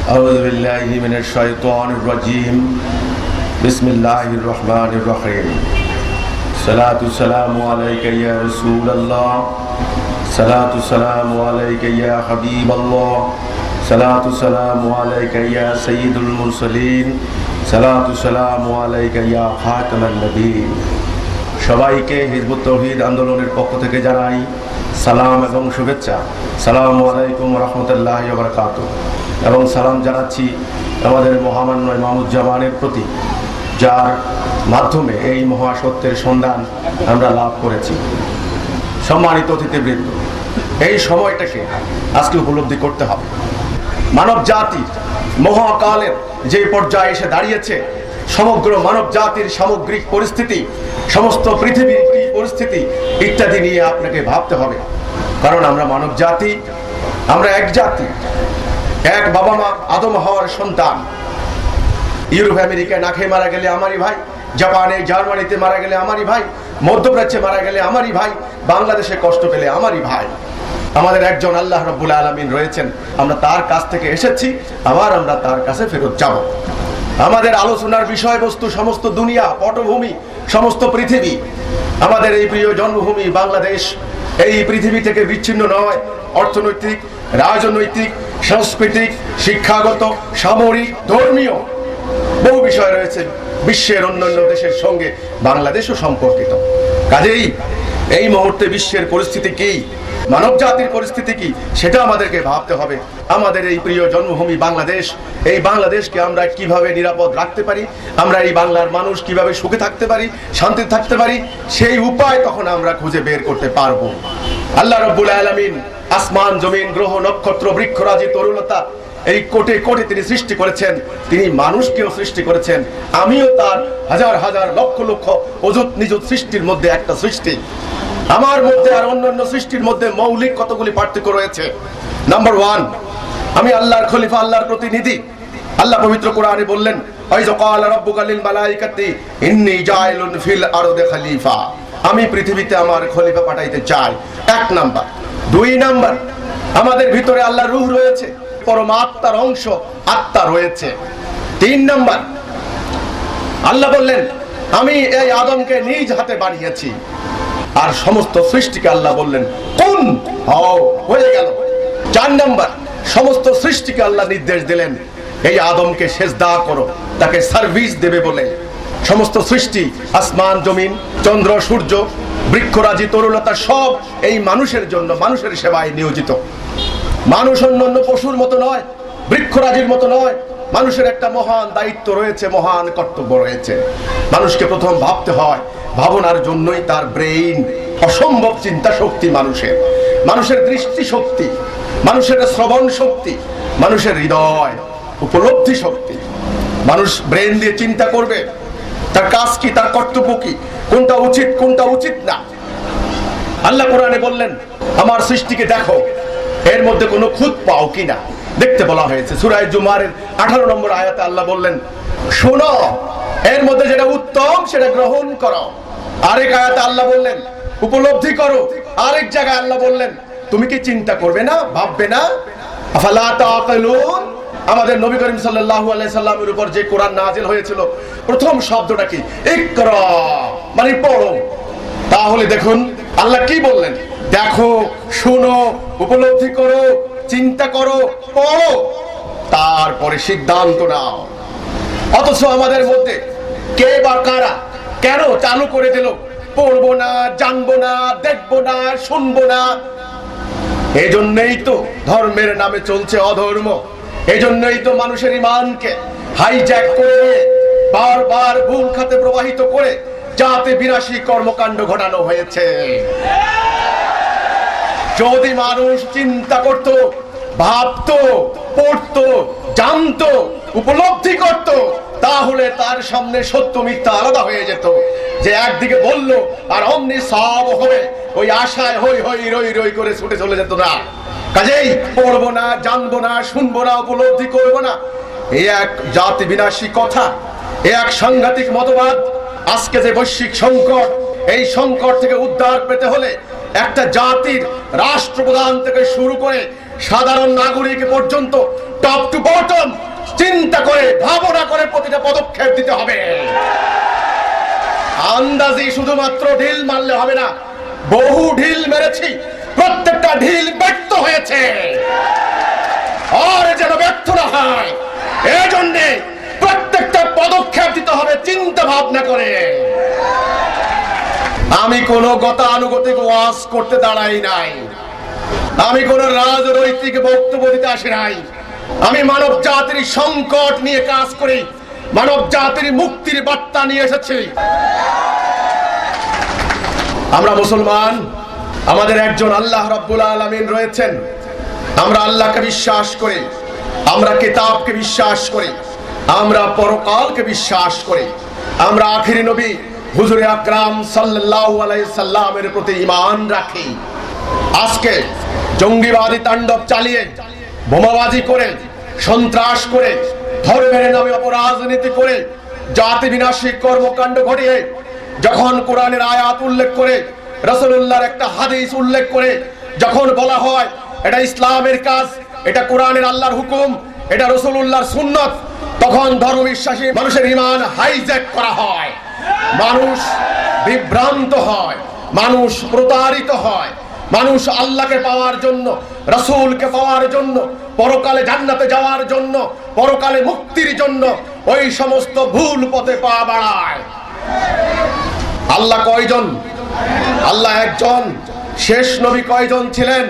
أعوذ بالله من الشيطان الرجيم بسم الله الرحمن الرحيم صلاة السلام عليك يا رسول الله صلاة السلام عليك يا حبيب الله صلاة السلام عليك يا سيد المرسلين صلاة السلام عليك يا خاتم النبيين সবাইকে হিজবুত তৌহিদ আন্দোলনের পক্ষ থেকে জানাই সালাম এবং শুভেচ্ছা। আসসালামু আলাইকুম ওয়া রাহমাতুল্লাহি ওয়া বারাকাতুহু। এবং সালাম জানাচ্ছি আমাদের মহামান্য ইমামুজ্জামানের প্রতি, যার মাধ্যমে এই মহাসত্যের সন্ধান আমরা লাভ করেছি। সম্মানিত অতিথিবৃন্দ, এই সময়টাকে আজকে উপলব্ধি করতে হবে। মানব জাতি মহাকালের যে পর্যায়ে এসে দাঁড়িয়েছে, সমগ্র মানব জাতির সামগ্রিক পরিস্থিতি, সমস্ত পৃথিবীর পরিস্থিতি ইত্যাদি নিয়ে আপনাকে ভাবতে হবে। কারণ আমরা মানব জাতি, আমরা এক জাতি, এক বাবা মা আদম হওয়ার সন্তান। ইউরোপ আমেরিকায় না খেয়ে মারা গেলে আমারই ভাই, জাপানে জার্মানিতে মারা গেলে আমারই ভাই, মধ্যপ্রাচ্যে মারা গেলে আমারই ভাই, বাংলাদেশে কষ্ট পেলে আমারই ভাই। আমাদের একজন আল্লাহ রাব্বুল আলামিন রয়েছেন, আমরা তার কাছ থেকে এসেছি, আবার আমরা তার কাছে ফেরত যাব। আমাদের আলোচনার বিষয়বস্তু সমস্ত দুনিয়া, পটভূমি, সমস্ত পৃথিবী। আমাদের এই প্রিয় জন্মভূমি বাংলাদেশ এই পৃথিবী থেকে বিচ্ছিন্ন নয়। অর্থনৈতিক, রাজনৈতিক, সাংস্কৃতিক, শিক্ষাগত, সামরিক, ধর্মীয় বহু বিষয় রয়েছে। বিশ্বের অন্যান্য দেশের সঙ্গে বাংলাদেশও সম্পর্কিত। কাজেই এই মুহূর্তে বিশ্বের পরিস্থিতি কি, মানব জাতির পরিস্থিতি কি, সেটা আমাদেরকে ভাবতে হবে। আমাদের এই প্রিয় জন্মভূমি বাংলাদেশ, এই বাংলাদেশকে আমরা কিভাবে নিরাপদ রাখতে পারি, আমরা এই বাংলার মানুষ কিভাবে সুখে থাকতে পারি, শান্তিতে থাকতে পারি, সেই উপায় তখন আমরা খুঁজে বের করতে পারবো। আল্লাহ রাব্বুল আলামিন আসমান, জমিন, গ্রহ, নক্ষত্র, বৃক্ষরাজি, তরুলতা, এই কোটে কোটে তিনি সৃষ্টি করেছেন। তিনি মানুষকেও সৃষ্টি করেছেন। আমিও তার হাজার হাজার লক্ষ লক্ষ অযুত নিযুত সৃষ্টির মধ্যে একটা সৃষ্টি। আমার মধ্যে আর অন্যান্য সৃষ্টির মধ্যে মৌলিক কতগুলি পার্থক্য রয়েছে। নাম্বার 1, আমি আল্লাহর খলিফা, আল্লাহর প্রতিনিধি। আল্লাহ পবিত্র কোরআনে বললেন, ওয়াইযা ক্বালা রাব্বুকা লিল মালাইকাতি ইন্নী জাইলুন ফিল আরদি খলিফা, আমি পৃথিবীতে আমার খলিফা পাঠাইতে চাই। 1 নাম্বার। 2 নাম্বার, আমাদের ভিতরে আল্লাহর রূহ রয়েছে, পরমাত্মার অংশ আত্মা রয়েছে। 3 নাম্বার, আল্লাহ বললেন আমি এই আদমকে নিজ হাতে বানিয়েছি। আর সমস্ত সৃষ্টিকে আল্লাহ বললেন কুন হও, হয়ে গেল। 4 নাম্বার, সমস্ত সৃষ্টিকে আল্লাহ নির্দেশ দিলেন এই আদমকে সেজদা করো, তাকে সার্ভিস দেবে বলে। সমস্ত সৃষ্টি, আসমান, জমিন, চন্দ্র, সূর্য, বৃক্ষরাজি, তরুলতা সব এই মানুষের জন্য, মানুষের সেবায় নিয়োজিত। মানুষ অন্যান্য পশুর মতো নয়, বৃক্ষরাজির মতো নয়। মানুষের একটা মহান দায়িত্ব রয়েছে, মহান কর্তব্য রয়েছে। মানুষকে প্রথম ভাবতে হয়, ভাবনার জন্যই তার ব্রেইন, অসম্ভব চিন্তা শক্তি মানুষের, মানুষের দৃষ্টি শক্তি, মানুষের শ্রবণ শক্তি, মানুষের হৃদয় উপলব্ধি শক্তি। মানুষ ব্রেন দিয়ে চিন্তা করবে তার কাজ কি, তার কর্তব্য কি, কোনটা উচিত কোনটা উচিত না। আল্লাহ কোরআনে বললেন আমার সৃষ্টিকে দেখো, এর মধ্যে কোনো খুঁত পাও কিনা দেখতে বলা হয়েছে। সূরা জুমারের 18 নম্বর আয়াতে আল্লাহ বললেন শোনো, এর মধ্যে যেটা উত্তম সেটা গ্রহণ করো। আরেক আয়াতে আল্লাহ বললেন উপলব্ধি করো। আরেক জায়গায় আল্লাহ বললেন তুমি কি চিন্তা করবে না, ভাববে না? আফালা তাআকিলুন। আমাদের নবী করিম সাল্লাল্লাহু আলাইহি সাল্লামের উপর যে কোরআন নাযিল হয়েছিল, প্রথম শব্দটা কি? ইকরা, মানে পড়ো। তাহলে দেখুন আল্লাহ কি বললেন, দেখো, শোনো, উপলব্ধি করো, চিন্তা করো, পড়ো, তারপরে সিদ্ধান্ত নাও। অথচ আমাদের মধ্যে কে বা কারা কেন চালু করে দিল পড়বো না, জানবো না, দেখবো না, শুনবো না? এজন্যই তো ধর্মের নামে চলছে অধর্ম। এজন্যই তো মানুষের ঈমানকে হাইজ্যাক করে বারবার ভুল খাতে প্রবাহিত করে জাতি বিনাশী কর্মকাণ্ড ঘটানো হয়েছে। যদি মানুষ চিন্তা করত, ভাবতো, পড়তো, জানতো, উপলব্ধি করত, তাহলে তার সামনে সত্য মিথ্যা আলাদা হয়ে যেত। যে একদিকে বললো আর অমনি সব হয়ে ওই আশায় হই হই রই রই করে ছুটে চলে যেত না। কাজেই পড়বো না, জানবো না, শুনবো না, উপলব্ধি করবো না, এই এক জাতি বিনাশী কথা, এই এক সাংঘাতিক মতবাদ। আজকে যে বৈশ্বিক সংকট, এই সংকট থেকে উদ্ধার পেতে হলে একটা জাতির রাষ্ট্রপ্রধান থেকে শুরু করে সাধারণ নাগরিক পর্যন্ত টপ টু বটম চিন্তা করে ভাবনা করে প্রতিটা পদক্ষেপ দিতে হবে। আন্দাজি শুধুমাত্র ঢিল মারলে হবে না, বহু ঢিল মেরেছি, প্রত্যেকটা ঢিল ব্যর্থ হয়েছে, আর যেন ব্যর্থ না হয় এজন্য প্রত্যেকটা পদক্ষেপ দিতে হবে চিন্তা ভাবনা করে। আমি কোন গতানুগতিক ওয়াজ করতে দাঁড়াই নাই, আমি কোন রাজনৈতিক বক্তব্য দিতে আসি নাই, আমি মানব জাতির সংকট নিয়ে কাজ করি, মানব জাতির মুক্তির বার্তা নিয়ে এসেছি। আমরা মুসলমান, আমাদের একজন আল্লাহ রাব্বুল আলামিন রয়েছেন, আমরা আল্লাহকে বিশ্বাস করি, আমরা কিতাবকে বিশ্বাস করি, আমরা পরকালকে বিশ্বাস করি, আমরা আখিরি নবী হুজুর আকরাম সাল্লাল্লাহু আলাইহি সাল্লামের প্রতি ঈমান রাখি। আজকে জঙ্গিবাদী তাণ্ডব চালিয়ে, বোমাবাজি করে, সন্ত্রাস করে, ধর্মের নামে অপরাজনীতি করে, জাতি বিনাশী কর্মকাণ্ড ঘটিয়ে যখন কোরআনের আয়াত উল্লেখ করে, রাসূলুল্লাহর একটা হাদিস উল্লেখ করে যখন বলা হয় এটা ইসলামের কাজ, এটা কোরআনের আল্লাহর হুকুম, এটা রাসূলুল্লাহর সুন্নাত, তখন ধর্মবিশ্বাসী মানুষের ঈমান হাইজ্যাক করা হয়, মানুষ বিভ্রান্ত হয়, মানুষ প্রতারিত হয়, মানুষ আল্লাহকে পাওয়ার জন্য, রাসূলকে পাওয়ার জন্য, পরকালে জান্নাতে যাওয়ার জন্য, পরকালে মুক্তির জন্য ওই সমস্ত ভুল পথে পা বাড়ায়। আল্লাহ কয়জন? আল্লাহ একজন। শেষ নবী কয়জন ছিলেন?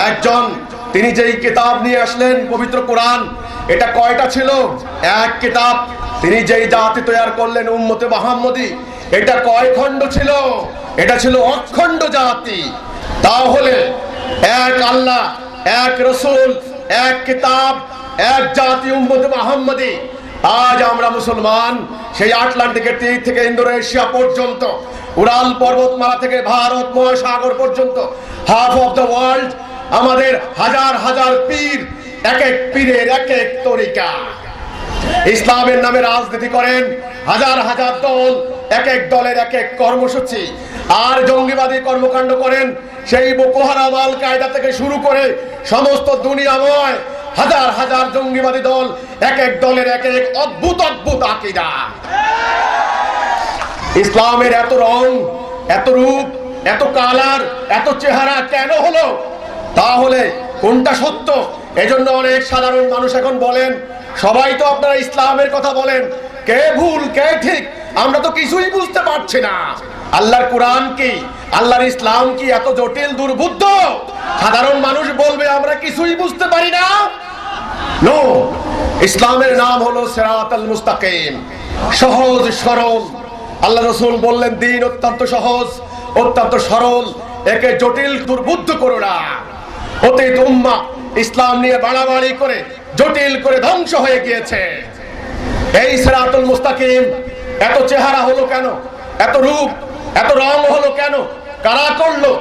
একজন। তিনি যেই কিতাব নিয়ে আসলেন পবিত্র কোরআন, এটা কয়টা ছিল? এক কিতাব। তিনি যেই জাতি তৈরি করলেন উম্মতে মুহাম্মদী, এটা কয় খণ্ড ছিল? এটা ছিল অখণ্ড জাতি। তাহলে এক আল্লাহ, এক রাসূল, এক কিতাব, এক জাতি উম্মতে মুহাম্মদী। আজ আমরা মুসলমান, সেই আটলান্টিকের তীর থেকে ইন্দোনেশিয়া পর্যন্ত, উড়াল পর্বতমালা থেকে ভারত মহাসাগর পর্যন্ত, হাফ অফ দ্য ওয়ার্ল্ড, আমাদের হাজার হাজার পীর, এক এক পীরের এক এক তরিকা, ইসলামের নামে রাজনীতি করেন, হাজার হাজার দল, এক এক দলের এক এক কর্মসূচি, আর জঙ্গিবাদী কর্মকাণ্ড করেন, সেই বোকো হারাম আল কায়দা থেকে শুরু করে সমস্ত দুনিয়াময় হাজার হাজার জঙ্গিবাদী দল, এক এক দলের এক এক অদ্ভুত অদ্ভুত আকীদা। ইসলামের এত রং, এত রূপ, এত কালার, এত চেহারা কেন হলো? তাহলে কোনটা সত্য? এজন্য অনেক সাধারণ মানুষ এখন বলেন, সবাই তো আপনারা ইসলামের কথা বলেন, কে ভুল কে ঠিক আমরা তো কিছুই বুঝতে পারছি না। আল্লাহর কোরআন কি, আল্লাহর ইসলাম কি এত জটিল দুর্বুদ্ধ? সাধারণ মানুষ বলবে আমরা কিছুই বুঝতে পারি না। নো, ইসলামের নাম হলো সিরাতাল মুস্তাকিম, সহজ সরল। আল্লাহ রাসূল বললেন দ্বীন অত্যন্ত সহজ, অত্যন্ত সরল, একে জটিল দুর্বুদ্ধ করো না। অতীত উম্মাহ ইসলাম নিয়ে বাড়াবাড়ি করে জটিল করে ধ্বংস হয়ে গিয়েছে। এই সিরাতুল মুস্তাকিম এত চেহারা হলো কেন? এত রূপ, এত রং হলো কেন? কারা করলো?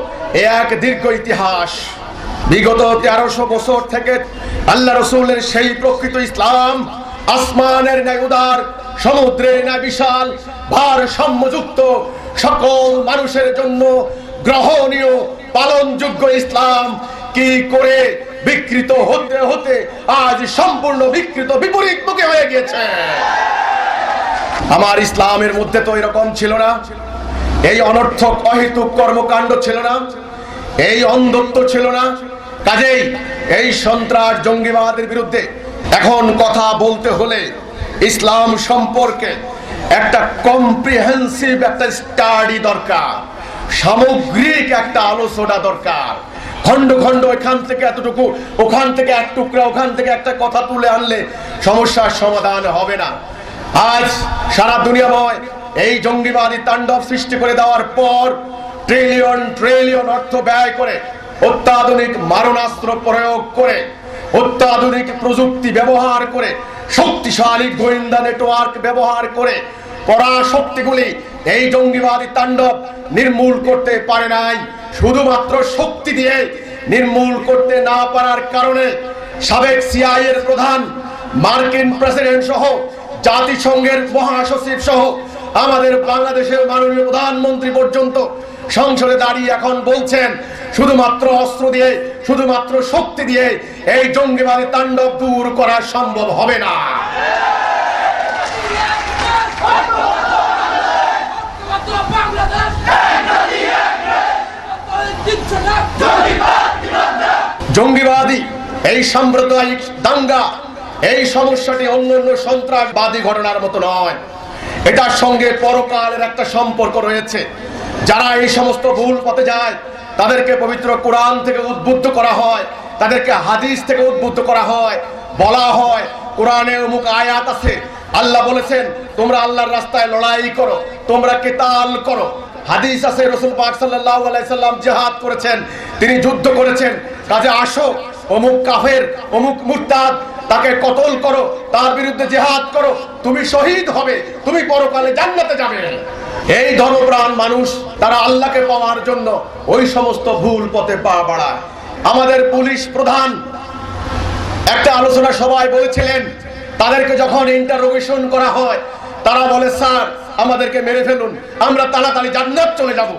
এক দীর্ঘ ইতিহাস। বিগত 1300 বছর থেকে আল্লাহ রাসূলের সেই প্রকৃত ইসলাম আসমানের ন্যায় উদার, সমুদ্রের ন্যায় বিশাল, ভারসাম্যযুক্ত, সকল মানুষের জন্য গ্রহণীয় পালনযোগ্য ইসলাম কি করে বিকৃত হতে হতে আজ সম্পূর্ণ বিকৃত বিপরীত মুখে হয়ে গেছে। আমার ইসলামের মধ্যে তো এরকম ছিল না, এই অনর্থক অহেতুক কর্মকাণ্ড ছিল না, এই অন্ধত্ব ছিল না। কাজেই এই সন্ত্রাস জঙ্গিবাদের বিরুদ্ধে এখন কথা বলতে হলে ইসলাম সম্পর্কে একটা কম্প্রিহেন্সিভ একটা স্টাডি দরকার, সামগ্রিক একটা আলোচনা দরকার। খন্ড খন্ড এখান থেকে এতটুকু, ওখান থেকে এক টুকরা, ওখান থেকে একটা কথা তুলে আনলে সমস্যার সমাধান হবে না। আজ সারা দুনিয়াময় এই জঙ্গিবাদী তাণ্ডব সৃষ্টি করে দেওয়ার পর ট্রিলিয়ন ট্রিলিয়ন অর্থ ব্যয় করে, অত্যাধুনিক মারণাস্ত্র প্রয়োগ করে, অত্যাধুনিক প্রযুক্তি ব্যবহার করে, শক্তিশালী গোয়েন্দা নেটওয়ার্ক ব্যবহার করে পরাশক্তিগুলি এই জঙ্গিবাদী তাণ্ডব নির্মূল করতে পারে নাই। শুধুমাত্র শক্তি দিয়ে নির্মূল করতে না পারার কারণে সাবেক সিআইএ এর প্রধান, মার্কিন প্রেসিডেন্ট সহ, জাতিসংঘের মহাসচিব সহ, আমাদের বাংলাদেশের মাননীয় প্রধানমন্ত্রী পর্যন্ত সংসদে দাঁড়িয়ে এখন বলছেন শুধুমাত্র অস্ত্র দিয়ে, শুধুমাত্র শক্তি দিয়ে এই জঙ্গিবাদী তাণ্ডব দূর করা সম্ভব হবে না। জঙ্গিবাদী এই সাম্প্রদায়িক দাঙ্গা, এই সমস্যাটি অন্যান্য সন্ত্রাসবাদী ঘটনার মতো নয়, এটার সঙ্গে পরকালের একটা সম্পর্ক রয়েছে। যারা এই সমস্ত ভুল পথে যায় তাদেরকে পবিত্র কোরআন থেকে উদ্বুদ্ধ করা হয়, তাদেরকে হাদিস থেকে উদ্বুদ্ধ করা হয়। বলা হয় কোরআনে অমুক আয়াত আছে, আল্লাহ বলেছেন তোমরা আল্লাহর রাস্তায় লড়াই করো, তোমরা কিতাল করো। হাদিস আছে রাসূল পাক সাল্লাল্লাহু আলাইহি সাল্লাম জিহাদ করেছেন, তিনি যুদ্ধ করেছেন। কাজে আসো, অমুক কাফের, অমুক মুরতাদ, তাকে কতল করো, তার বিরুদ্ধে জিহাদ করো, তুমি শহীদ হবে, তুমি পরকালে জান্নাতে যাবে। এই ধর্মপ্রাণ মানুষ তারা আল্লাহকে পাওয়ার জন্য ওই সমস্ত ভুল পথে পা বাড়ায়। আমাদের পুলিশ প্রধান একটা আলোচনা সভায় বলেছিলেন, তাদেরকে যখন ইন্টারোগেশন করা হয় তারা বলে স্যার আমাদেরকে মেরে ফেলুন, আমরা তাড়াতাড়ি জান্নাত চলে যাব।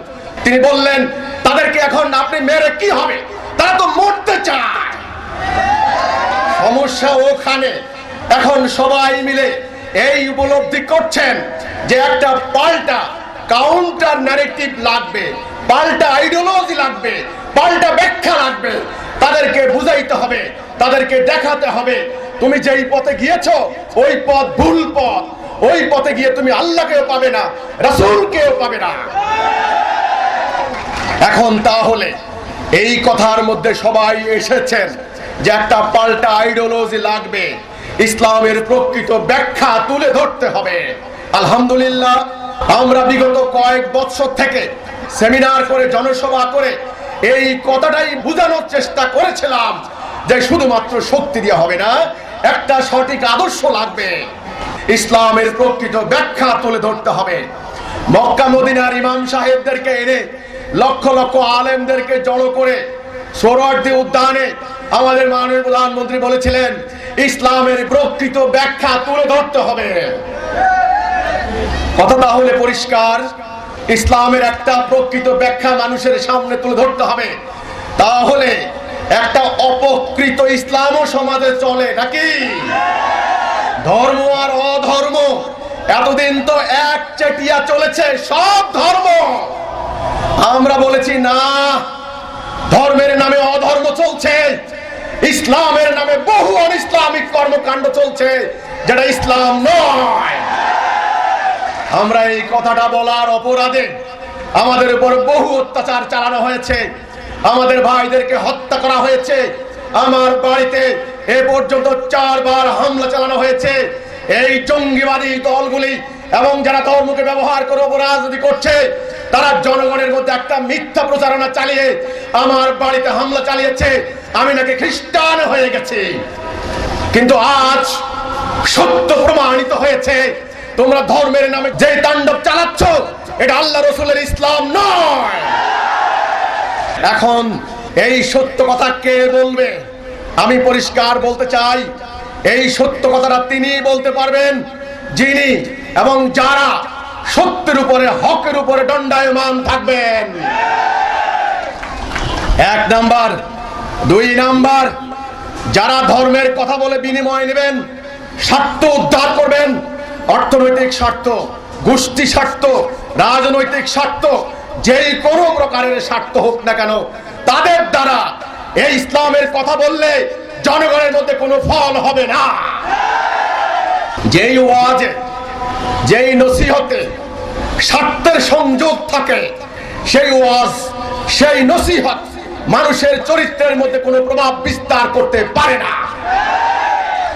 তিনি বললেন তাদেরকে এখন আপনি মেরে কি হবে, তারা তো মরতে চায়। সমস্যা ওখানে। এখন সবাই মিলে এই উপলব্ধি করছেন যে একটা পাল্টা কাউন্টার ন্যারেটিভ লাগবে, পাল্টা আইডিওলজি লাগবে, পাল্টা ব্যাখ্যা লাগবে। তাদেরকে বুঝাইতে হবে, তাদেরকে দেখাতে হবে তুমি যেই পথে গিয়েছো ওই পথ ভুল পথ, ওই পথে গিয়ে তুমি আল্লাহকেও পাবে না, রাসূলকেও পাবে না। এখন তাহলে এই কথার মধ্যে সবাই এসেছেন যে একটা পাল্টা আইডিওলজি লাগবে, ইসলামের প্রকৃত ব্যাখ্যা তুলে ধরতে হবে। আলহামদুলিল্লাহ, আমরা বিগত কয়েক বছর থেকে সেমিনার করে, জনসভা করে এই কথাটাই বোঝানোর চেষ্টা করেছিলাম যে শুধুমাত্র শক্তি দিয়ে হবে না, একটা সঠিক আদর্শ লাগবে, ইসলামের প্রকৃত ব্যাখ্যা তুলে ধরতে হবে। মক্কা মদিনার ইমাম সাহেবদেরকে এনে লক্ষ লক্ষ আলেমদেরকে জড়ো করে সোহরাওয়ার্দী উদ্যানে আমাদের মাননীয় প্রধানমন্ত্রী বলেছিলেন ইসলামের প্রকৃত ব্যাখ্যা তুলে ধরতে হবে। কথা তাহলে পরিষ্কার, ইসলামের একটা প্রকৃত ব্যাখ্যা মানুষের সামনে তুলে ধরতে হবে। তাহলে একটা অপকৃত ইসলামও সমাজে চলে নাকি? ধর্ম আর অধর্ম এতদিন তো এক চেটিয়া চলেছে সব ধর্ম। আমরা বলেছি না, ধর্মের নামে অধর্ম চলছে, ইসলামের নামে বহু অনিসলামিক কর্মকাণ্ড চলছে যেটা ইসলাম নয়। আমরা এই কথাটা বলার অপরাধে আমাদের উপর বহু অত্যাচার চালানো হয়েছে, আমাদের ভাইদেরকে হত্যা করা হয়েছে, আমার বাড়িতে এ পর্যন্ত 4 বার হামলা চালানো হয়েছে। এই জঙ্গিবাদী দলগুলি এবং যারা ধর্মকে ব্যবহার করে রাজনীতি করছে তারা জনগণের মধ্যে একটা মিথ্যা প্রচারণা চালিয়ে আমার বাড়িতে হামলা চালিয়েছে, আমি নাকি খ্রিস্টান হয়ে গেছি। কিন্তু আজ সত্য প্রমাণিত হয়েছে তোমরা ধর্মের নামে যে তাণ্ডব চালাচ্ছ এটা আল্লাহ রাসূলের ইসলাম নয়। এখন এই সত্য কথা কে বলবে? আমি পরিষ্কার বলতে চাই, এই সত্য কথাটা তিনি বলতে পারবেন যিনি এবং যারা সত্যের উপরে, হকের উপরে দণ্ডায়মান থাকবেন। 1 নাম্বার। 2 নাম্বার, যারা ধর্মের কথা বলে বিনিময় নেবেন, স্বার্থ উদ্ধার করবেন, অর্থনৈতিক স্বার্থ, গোষ্ঠী স্বার্থ, রাজনৈতিক স্বার্থ, যেই কোনো প্রকারের স্বার্থ হোক না কেন, তাদের দ্বারা এই ইসলামের কথা বললে জনগণের মধ্যে কোনো ফল হবে না। যেই ওয়াজে, যেই নসিহতে স্বার্থের সংযোগ থাকে, সেই ওয়াজ, সেই নসিহত মানুষের চরিত্রের মধ্যে কোনো প্রভাব বিস্তার করতে পারে না।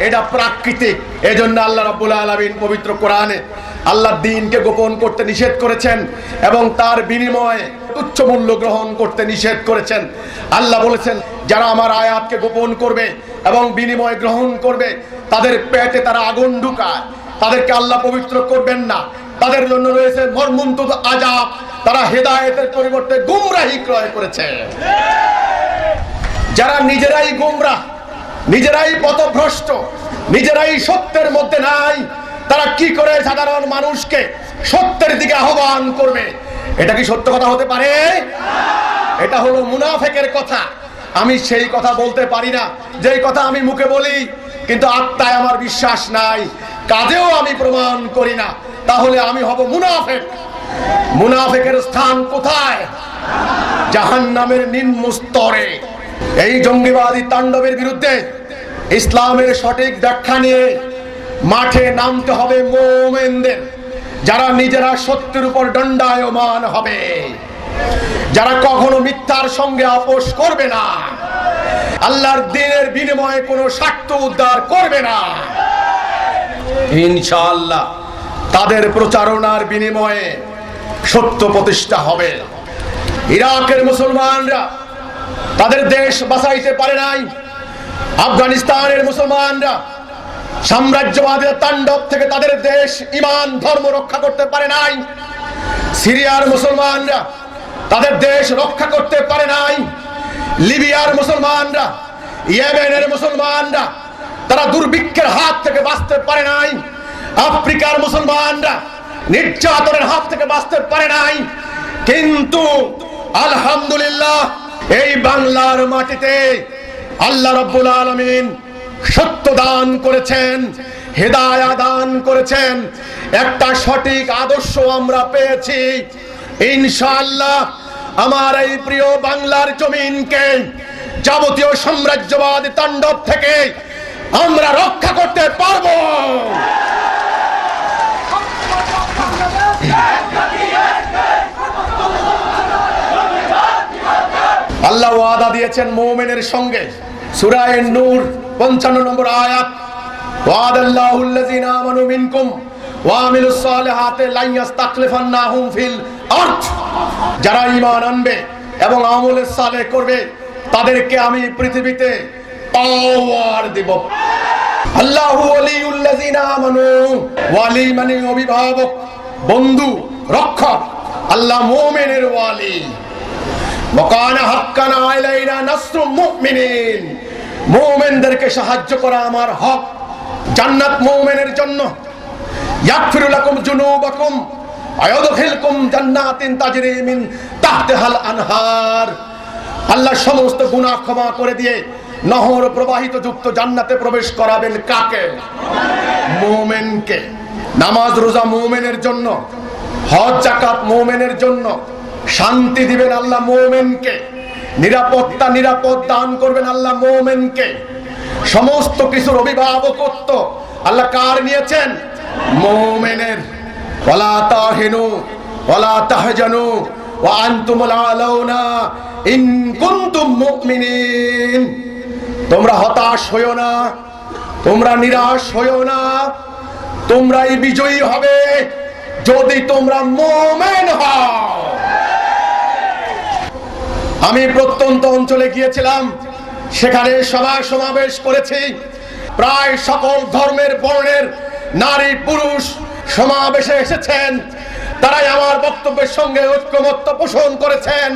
এটা প্রাকৃতিক। এজন্য আল্লাহ রাব্বুল আলামিন পবিত্র কোরআনে আল্লাহর দ্বীনকে গোপন করতে নিষেধ করেছেন এবং তার বিনিময়ে তুচ্ছ মূল্য গ্রহণ করতে নিষেধ করেছেন। আল্লাহ বলেছেন যারা আমার আয়াতকে গোপন করবে এবং বিনিময় গ্রহণ করবে তাদের পেটে তারা আগুন ঢুকায়, তাদেরকে আল্লাহ পবিত্র করবেন না, তাদের জন্য রয়েছে মর্মন্তুদ আযাব। তারা হেদায়েতের পরিবর্তে গুমরাহি ক্রয় করেছে। যারা নিজেরাই গুমরাহ, নিজেরাই পথভ্রষ্ট, নিজেরাই সত্যের মধ্যে নাই, তারা কি করে সাধারণ মানুষকে সত্যের দিকে আহ্বান করবে? এটা কি সত্য কথা হতে পারে? এটা হলো মুনাফিকের কথা। আমি সেই কথা বলতে পারি না যেই কথা আমি মুখে বলি, কিন্তু আত্মায় আমার বিশ্বাস নাই, কাজেও আমি প্রমাণ করি না, তাহলে আমি হব মুনাফিক। মুনাফিকের স্থান কোথায়? জাহান্নামের নিম্ন স্তরে। এই জঙ্গিবাদী তাণ্ডবের বিরুদ্ধে ইসলামের সঠিক ব্যাখ্যা নিয়ে মাঠে নামতে হবে মুমিনদের, যারা নিজেরা সত্যের উপর দণ্ডায়মান হবে, যারা কখনো মিথ্যার সঙ্গে আপোষ করবে না, আল্লাহর দ্বীনের বিনিময়ে কোনো স্বার্থ উদ্ধার করবে না। ইনশাআল্লাহ তাদের প্রচারণার বিনিময়ে সত্য প্রতিষ্ঠা হবে। ইরাকের মুসলমানরা তাদের দেশ বাঁচাইতে পারে নাই, আফগানিস্তানের মুসলমানরা সাম্রাজ্যবাদের তাণ্ডব থেকে তাদের দেশ ঈমান ধর্ম রক্ষা করতে পারে নাই, সিরিয়ার মুসলমানরা তাদের দেশ রক্ষা করতে পারে নাই, লিবিয়ার মুসলমানরা, ইয়েমেনের মুসলমানরা তারা দুর্ভিক্ষের হাত থেকে বাঁচতে পারে নাই, আফ্রিকার মুসলমানরা নির্যাতনের হাত থেকে বাঁচতে পারে নাই। কিন্তু আলহামদুলিল্লাহ এই বাংলার মাটিতে আল্লাহ রাব্বুল আলামিন সত্য দান করেছেন, হেদায়েত দান করেছেন, একটা সঠিক আদর্শ আমরা পেয়েছি। ইনশাআল্লাহ আমার এই প্রিয় বাংলার জমিনকে যাবতীয় সাম্রাজ্যবাদী তাণ্ডব থেকে আমরা রক্ষা করতে পারবো। আল্লাহ ওয়াদা দিয়েছেন মুমিনের সঙ্গে, সূরা নূর 55 নম্বর আয়াত, ওয়াদাল্লাহুল্লাযিনা আমানু মিনকুম ওয়া আমিলুস সালিহাতি লা ইস্তাখলিফান্নাহুম ফিল আরদ। যারা ঈমান আনবে এবং আমল সালেহ করবে তাদেরকে আমি পৃথিবীতে পাওয়ার দেব। আল্লাহু ওয়ালিউল্লাযিনা আমানু, ওয়ালি মানে অভিভাবক, বন্ধু, রক্ষক। আল্লাহ মুমিনের ওয়ালি। ওয়াকানা হাক্কান আলাইনা নাসরুল মুমিনিন, মুমিনদেরকে সাহায্য করা আমার হক। জান্নাত মুমিনের জন্য। ইয়াগফিরু লাকুম যুনুবাকুম আয়াদখিলকুম জান্নাতিন তাজরি মিন তাহতিহাল আনহার। আল্লাহ সমস্ত গুনাহ ক্ষমা করে দিয়ে নহর প্রবাহিত যুক্ত জান্নাতে প্রবেশ করাবেন কাকে? মুমিনকে। নামাজ রোজা মুমিনের জন্য, হজ যাকাত মুমিনের জন্য। শান্তি দিবেন আল্লাহ মুমিনকে, নিরাপদ দান করবেন আল্লাহ মুমিনকে। সমস্ত কিছুর অভিভাবকত্ব আল্লাহ কার নিয়েছেন? মুমিনের। ওয়ালা তাহিনু ওয়ালা তাহজানু ওয়া আনতুমুল আলাউনা ইন কুনতুম মুমিনিন। তোমরা হতাশ হইও না, তোমরা নিরাশ হইও না, তোমরাই বিজয়ী হবে যদি তোমরা মুমিন হও। আমি প্রত্যন্ত অঞ্চলে গিয়েছিলাম, সেখানে সভা সমাবেশ করেছি। প্রায় সকল ধর্মের বর্ণের নারী পুরুষ সমাবেশে এসেছেন। তারাই আমার বক্তব্যের সঙ্গে ঐক্যমত্য পোষণ করেছেন।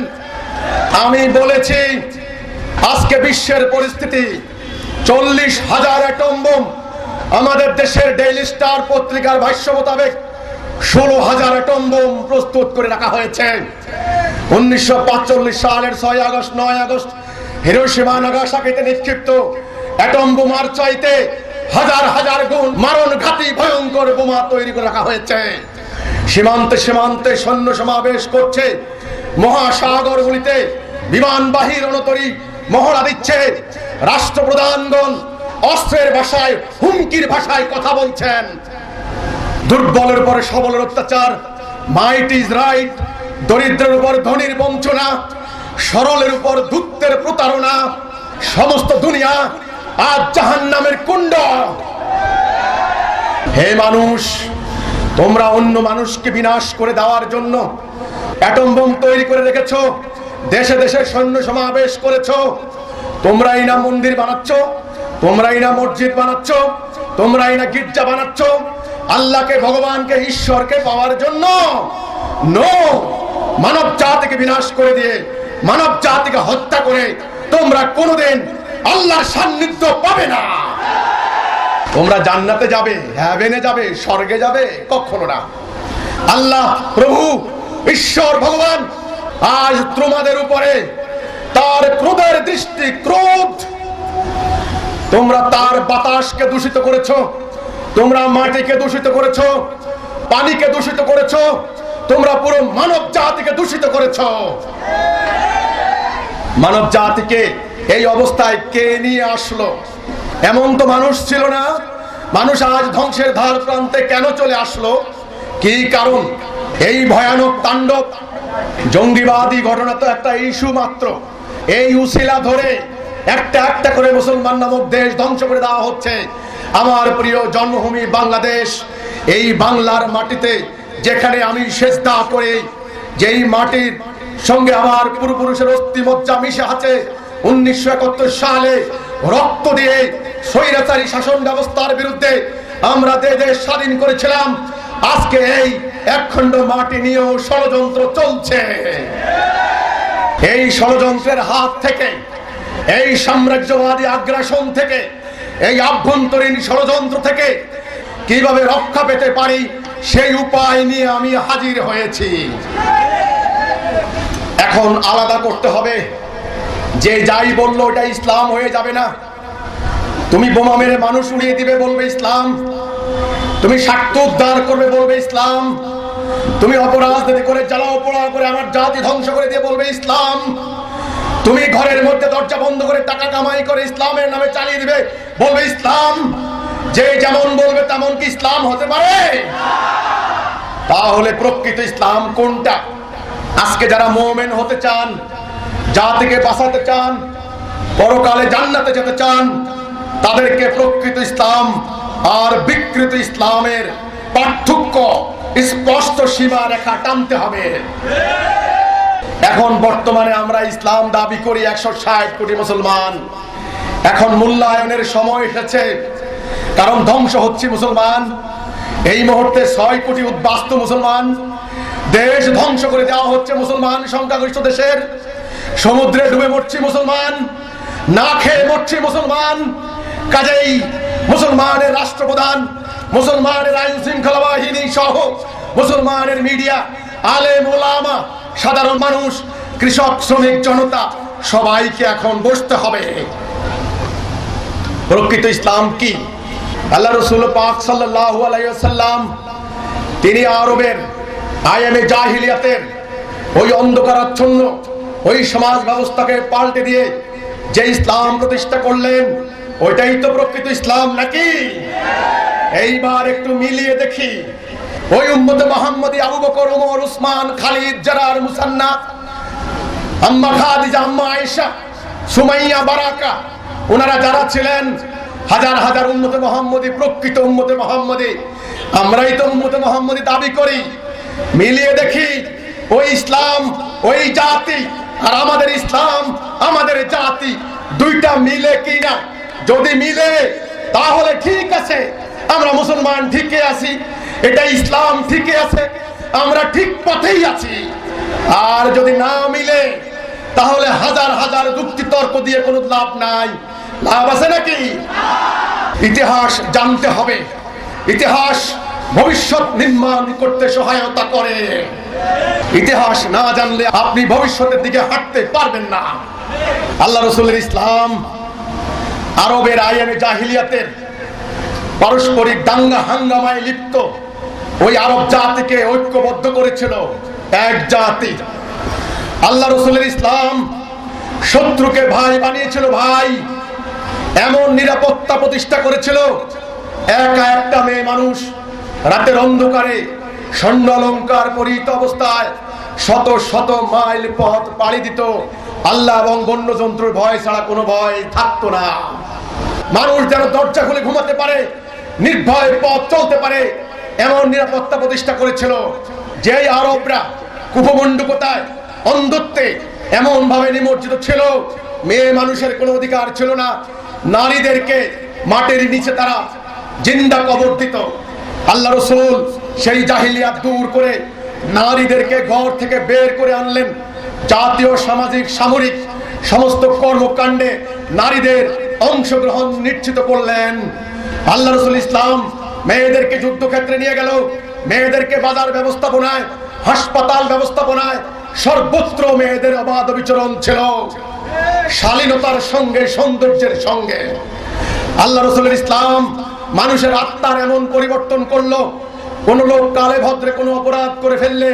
আমি বলেছি আজকে বিশ্বের পরিস্থিতি, 40,000 অ্যাটম বোম আমাদের দেশের ডেইলি স্টার পত্রিকার ভাষ্য মোতাবেক 16,000 অ্যাটম বোম প্রস্তুত করে রাখা হয়েছে। 1945 সালের 6 আগস্ট 9 আগস্ট হিরোশিমা নাগাসাকিতে নিক্ষিপ্ত অ্যাটম বোমার চাইতে হাজার হাজার গুণ মারণঘাতী ভয়ঙ্কর বোমা তৈরি করে রাখা হয়েছে। সীমান্তে সীমান্তে সৈন্য সমাবেশ করছে, মহাসাগরগুলিতে বিমানবাহী রণতরী মহড়া দিচ্ছে। রাষ্ট্রপ্রধানগণ অস্ত্রের ভাষায়, হুমকির ভাষায় কথা বলছেন। দুর্বলের উপরে সবলের অত্যাচার, মাইট ইজ রাইট। দরিদ্রের উপর ধনীর বঞ্চনা, সরলের উপর দূতের প্রতারণা। সমস্ত দুনিয়া আজ জাহান্নামের কুণ্ড। হে মানুষ, তোমরা অন্য মানুষকে বিনাশ করে দেওয়ার জন্য অ্যাটম বোম তৈরি করে রেখেছো, দেশে দেশে সৈন্য সমাবেশ করেছো। তোমরাই না মন্দির বানাচ্ছ, তোমরাই না মসজিদ বানাচ্ছ, তোমরাই না গির্জা বানাচ্ছ আল্লাহকে, ভগবানকে, ঈশ্বরকে পাওয়ার জন্য? নো, মানব জাতিকে বিনাশ করে দিয়ে, মানব জাতিকে হত্যা করে তোমরা কোনোদিন আল্লাহর সান্নিধ্য পাবে না। তোমরা জান্নাতে যাবে, হেভেনে যাবে, স্বর্গে যাবে? কখনো না। আল্লাহ প্রভু ঈশ্বর ভগবান আজ তোমাদের উপরে তার ক্রোধের দৃষ্টি, ক্রোধ। তোমরা তার বাতাসকে দূষিত করেছো, তোমরা মাটিকে দূষিত করেছো, পানিকে দূষিত করেছো, তোমরা পুরো মানব জাতিকে দূষিত করেছো। মানব জাতিকে এই অবস্থায় কে নিয়ে আসলো? এমন তো মানুষ ছিল না। মানুষ আজ ধ্বংসের ধার প্রান্তে কেন চলে আসলো? কি কারণ? এই ভয়ানক তাণ্ডব, জঙ্গিবাদী ঘটনা তো একটা ইস্যু মাত্র। এই উসিলা ধরে একটা একটা করে মুসলমান নামক দেশ ধ্বংস করে দেওয়া হচ্ছে। আমার প্রিয় জন্মভূমি বাংলাদেশ, এই বাংলার মাটিতে যেখানে আমি সেজদা করে, যেই মাটির সঙ্গে আমার পূর্বপুরুষের অস্থি মজ্জা মিশে আছে, 1971 সালে রক্ত দিয়ে স্বৈরাচারী শাসন ব্যবস্থার বিরুদ্ধে আমরা দেশ স্বাধীন করেছিলাম। আজকে এই একখণ্ড মাটি নিয়েও ষড়যন্ত্র চলছে। এই ষড়যন্ত্রের হাত থেকে, এই সাম্রাজ্যবাদী আগ্রাসন থেকে, এই আভ্যন্তরীণ ষড়যন্ত্র থেকে কিভাবে রক্ষা পেতে পারি সেই উপায় নিয়ে আমি হাজির হয়েছি। এখন আলাদা করতে হবে। যে যাই বললো ওটা ইসলাম হয়ে যাবে না। তুমি বোমা মেরে মানুষ উড়িয়ে দিবে, বলবে ইসলাম। তুমি স্বার্থ উদ্ধার করবে, বলবে ইসলাম। তুমি অপরাজনীতি করে, জ্বালাও পোড়া করে আমার জাতি ধ্বংস করে দিয়ে, বলবে ইসলাম। তুমি ঘরের মধ্যে দরজা বন্ধ করে টাকা কামাই করে ইসলামের নামে চালিয়ে দিবে, বলবে ইসলাম। যে যেমন বলবে তেমন কি ইসলাম হতে পারে? তাহলে প্রকৃত ইসলাম কোনটা? আজকে যারা মুমিন হতে চান, জাতিকে বাঁচাতে চান, পরকালে জান্নাতে যেতে চান, তাদেরকে প্রকৃত ইসলাম আর বিকৃত ইসলামের পার্থক্য, স্পষ্ট সীমা রেখা টানতে হবে। এখন বর্তমানে আমরা ইসলাম দাবি করি 160 কোটি মুসলমান। এখন মূল্যায়নের সময় এসেছে, কারণ ধ্বংস হচ্ছে মুসলমান। এই মুহূর্তে 6 কোটি উদ্বাস্তু মুসলমান। দেশ ধ্বংস করে দেওয়া হচ্ছে মুসলমান সংখ্যাগরিষ্ঠ দেশের। সমুদ্রে ডুবে মরছি মুসলমান, না খেয়ে মরছি মুসলমান। কাজেই মুসলমানের রাষ্ট্রপ্রধান, মুসলমানের আইন শৃঙ্খলা বাহিনী সহ মুসলমানের মিডিয়া, আলেম ওলামা, সাধারণ মানুষ, কৃষক, শ্রমিক, জনতা সবাইকে এখন বসতে হবে। প্রকৃত ইসলাম কি? আল্লাহ রাসূল পাক সাল্লাল্লাহু আলাইহি ওয়াসাল্লাম তিনি আরবের আইয়ামে জাহিলিয়াতের ওই অন্ধকারাচ্ছন্ন ওই সমাজ ব্যবস্থাকে পাল্টে দিয়ে যে ইসলাম প্রতিষ্ঠা করলেন, ওইটাই তো প্রকৃত ইসলাম নাকি? এইবার একটু মিলিয়ে দেখি। ওই উম্মতে মুহাম্মদী আবু বকর, ওমর, উসমান, খালিদ, জারার, মুসান্না, আম্মা খাদিজা, আম্মা আয়েশা, সুমাইয়া, বারাকা, ওনারা যারা ছিলেন হাজার হাজার উম্মতে মুহাম্মদী, প্রকৃত উম্মতে মুহাম্মদী। আমরাই তো উম্মতে মুহাম্মদী দাবি করি। মিলিয়ে দেখি ওই ইসলাম, ওই জাতি আর আমাদের ইসলাম, আমাদের জাতি, দুইটা মিলে কিনা। যদি মিলে তাহলে ঠিক আছে, আমরা মুসলমান ঠিকই আছি, এটা ইসলাম ঠিকই আছে, আমরা ঠিক পথেই আছি। আর যদি না মিলে তাহলে হাজার হাজার যুক্তি তর্ক দিয়ে কোনো লাভ নাই। লাভ আছে নাকি? ইতিহাস জানতে হবে। ইতিহাস ভবিষ্যৎ নির্মাণ করতে সহায়তা করে। ইতিহাস না জানলে আপনি ভবিষ্যতের দিকে হাঁটতে পারবেন না। আল্লাহ রাসূলের ইসলাম আরবের আইয়ামে জাহিলিয়াতের পারস্পরিক দাঙ্গা হাঙ্গামায় লিপ্ত ওই আরব জাতিকে ঐক্যবদ্ধ করেছিল, এক জাতি। আল্লাহ রাসূলের ইসলাম শত্রুকে ভাই বানিয়েছিল, ভাই। এমন নিরাপত্তা প্রতিষ্ঠা করেছিল, একা একটা মেয়ে মানুষ রাতের অন্ধকারে স্বর্ণ অলংকার পরিহিত অবস্থায় শত শত মাইল পথ পাড়ি দিত। আল্লাহ এবং বন্যজন্তুর ভয় ছাড়া কোনো ভয় থাকতো না। মানুষ যেন দরজা খুলে ঘুমাতে পারে, নির্ভয় পথ চলতে পারে, এমন নিরাপত্তা প্রতিষ্ঠা করেছিল। যেই আরবরা কুপমণ্ডুকতায়, অন্ধত্বে এমন ভাবে নিমজ্জিত ছিল, মেয়ে মানুষের কোনো অধিকার ছিল না। নারীদেরকে মাটির নিচে তারা জিন্দা কবর দিত। আল্লাহ রাসূল সেই জাহিলিয়াত দূর করে নারীদেরকে ঘর থেকে বের করে আনলেন। জাতীয়, সামাজিক, সামরিক সমস্ত কর্মকাণ্ডে নারীদের অংশগ্রহণ নিশ্চিত করলেন। আল্লাহ রাসূল ইসলাম মেয়েদেরকে যুদ্ধক্ষেত্রে নিয়ে গেল, মেয়েদেরকে বাজার ব্যবস্থাপনায়, হাসপাতাল ব্যবস্থাপনায় সর্বত্র মেয়েদের অবাধ বিচরণ ছিল, শালীনতার সঙ্গে, সৌন্দর্যের সঙ্গে। আল্লাহ রাসূলের ইসলাম মানুষের আত্মার এমন পরিবর্তন করলো, কোন লোক কালে ভদ্রে কোনো অপরাধ করে ফেললে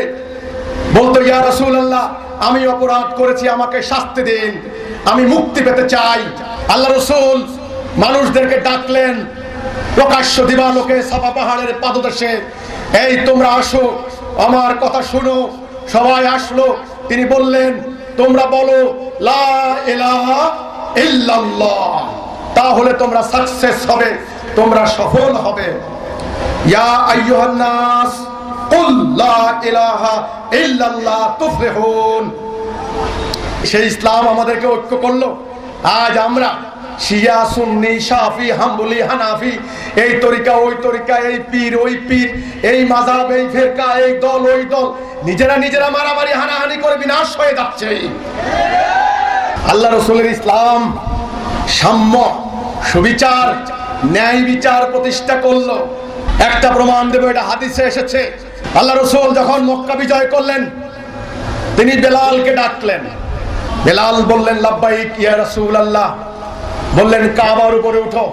বলতো, ইয়া রাসূলুল্লাহ, আমি অপরাধ করেছি, আমাকে শাস্তি দিন, আমি মুক্তি পেতে চাই। আল্লাহ রাসূল মানুষদেরকে ডাকলেন প্রকাশ্য দিবালোকে সাফা পাহাড়ের পাদদেশে, এই তোমরা আসো, আমার কথা শুনো। সবাই আসলো। তিনি বললেন, তোমরা বলো লা ইলাহা ইল্লাল্লাহ, তাহলে তোমরা সাকসেস হবে, তোমরা সফল হবে। ইয়া আইয়ুহান নাস কুল লা ইলাহা ইল্লাল্লাহ তুফলিহুন। সেই ইসলাম আমাদেরকে ঐক্য করলো। আজ আমরা শিয়া, সুন্নি, শাফি, হাম্বলি, হানাফি, এই তরিকা ওই তরিকা, এই পীর ওই পীর, এই মাযহাব এই ফিরকা, এই দল ওই দল, নিজেরা মারামারি হানাহানি করে বিনাশ হয়ে যাচ্ছে। আল্লাহ রাসূলের ইসলাম সাম্য, সুবিচার, ন্যায় বিচার প্রতিষ্ঠা করলো। একটা প্রমাণ দেব, এটা হাদিসে এসেছে। আল্লাহ রাসূল যখন মক্কা বিজয় করলেন, তিনি বেলালকে ডাকলেন। বেলাল বললেন, লাব্বাইক ইয়া রাসূলুল্লাহ। বললেন, কাবার উপরে উঠো।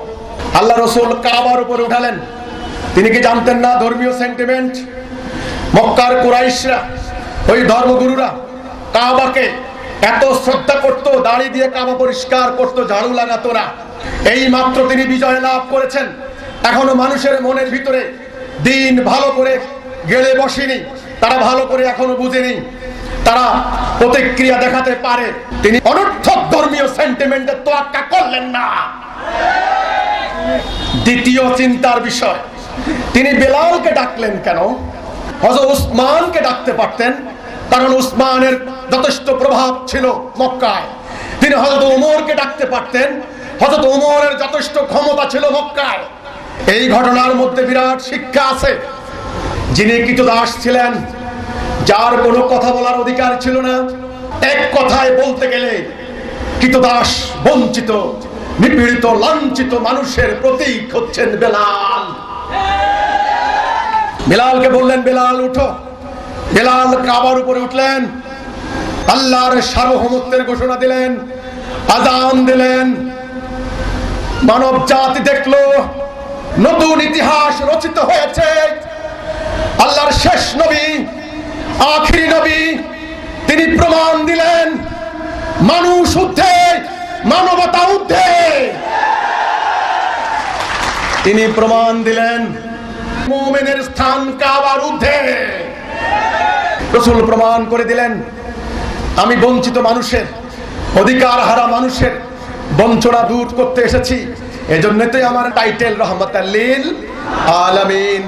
আল্লাহ রাসূল কাবার উপরে উঠালেন। তিনি কি জানতেন না ধর্মীয় সেন্টিমেন্ট? মক্কার কুরাইশরা, ওই ধর্মগুরুরা কাবাকে এত শ্রদ্ধা করত, দাড়ি দিয়ে কাবা পরিষ্কার করত, ঝাড়ু লাগাতো না। এই মাত্র তিনি বিজয় লাভ করেছেন, এখনো মানুষের মনের ভিতরে দিন ভালো করে গেলে বসেনি, তারা ভালো করে এখনো বুঝেনি, তারা প্রতিক্রিয়া দেখাতে পারে। তিনি অনর্থক ধর্মীয় সেন্টিমেন্টের তোয়াক্কা করলেন না। দ্বিতীয় চিন্তার বিষয়, তিনি বেলালকে ডাকলেন কেন? হযরত উসমানকে ডাকতে পারতেন, কারণ উসমানের যথেষ্ট প্রভাব ছিল মক্কায়। তিনি হযরত ওমরকে ডাকতে পারতেন, হযরত ওমরের যথেষ্ট ক্ষমতা ছিল মক্কায়। এই ঘটনার মধ্যে বিরাট শিক্ষা আছে। যিনি কৃতদাস ছিলেন, যার কোনো কথা বলার অধিকার ছিল না, এক কথায় বলতে গেলে কৃতদাস, বঞ্চিত, নিপীড়িত, লাঞ্ছিত মানুষের প্রতীক হচ্ছেন বেলাল। বেলালকে বললেন, বেলাল উঠো। বেলাল কাবার উপরে উঠলেন, আল্লাহর সার্বভৌমত্বের ঘোষণা দিলেন, আযান দিলেন। মানব জাতি দেখলো নতুন ইতিহাস রচিত হয়েছে। আল্লাহর শেষ নবী, আখিরি নবী, তিনি প্রমাণ দিলেন মানুষ ঊর্ধ্বে, মানবতা ঊর্ধ্বে। তিনি প্রমাণ দিলেন মুমিনের স্থান কাবার ঊর্ধ্বে। রাসূল প্রমাণ করে দিলেন, আমি বঞ্চিত মানুষের, অধিকার হারা মানুষের বঞ্চনা দূর করতে এসেছি। এজন্যই আমার টাইটেল রহমাতাল লিল আলামিন,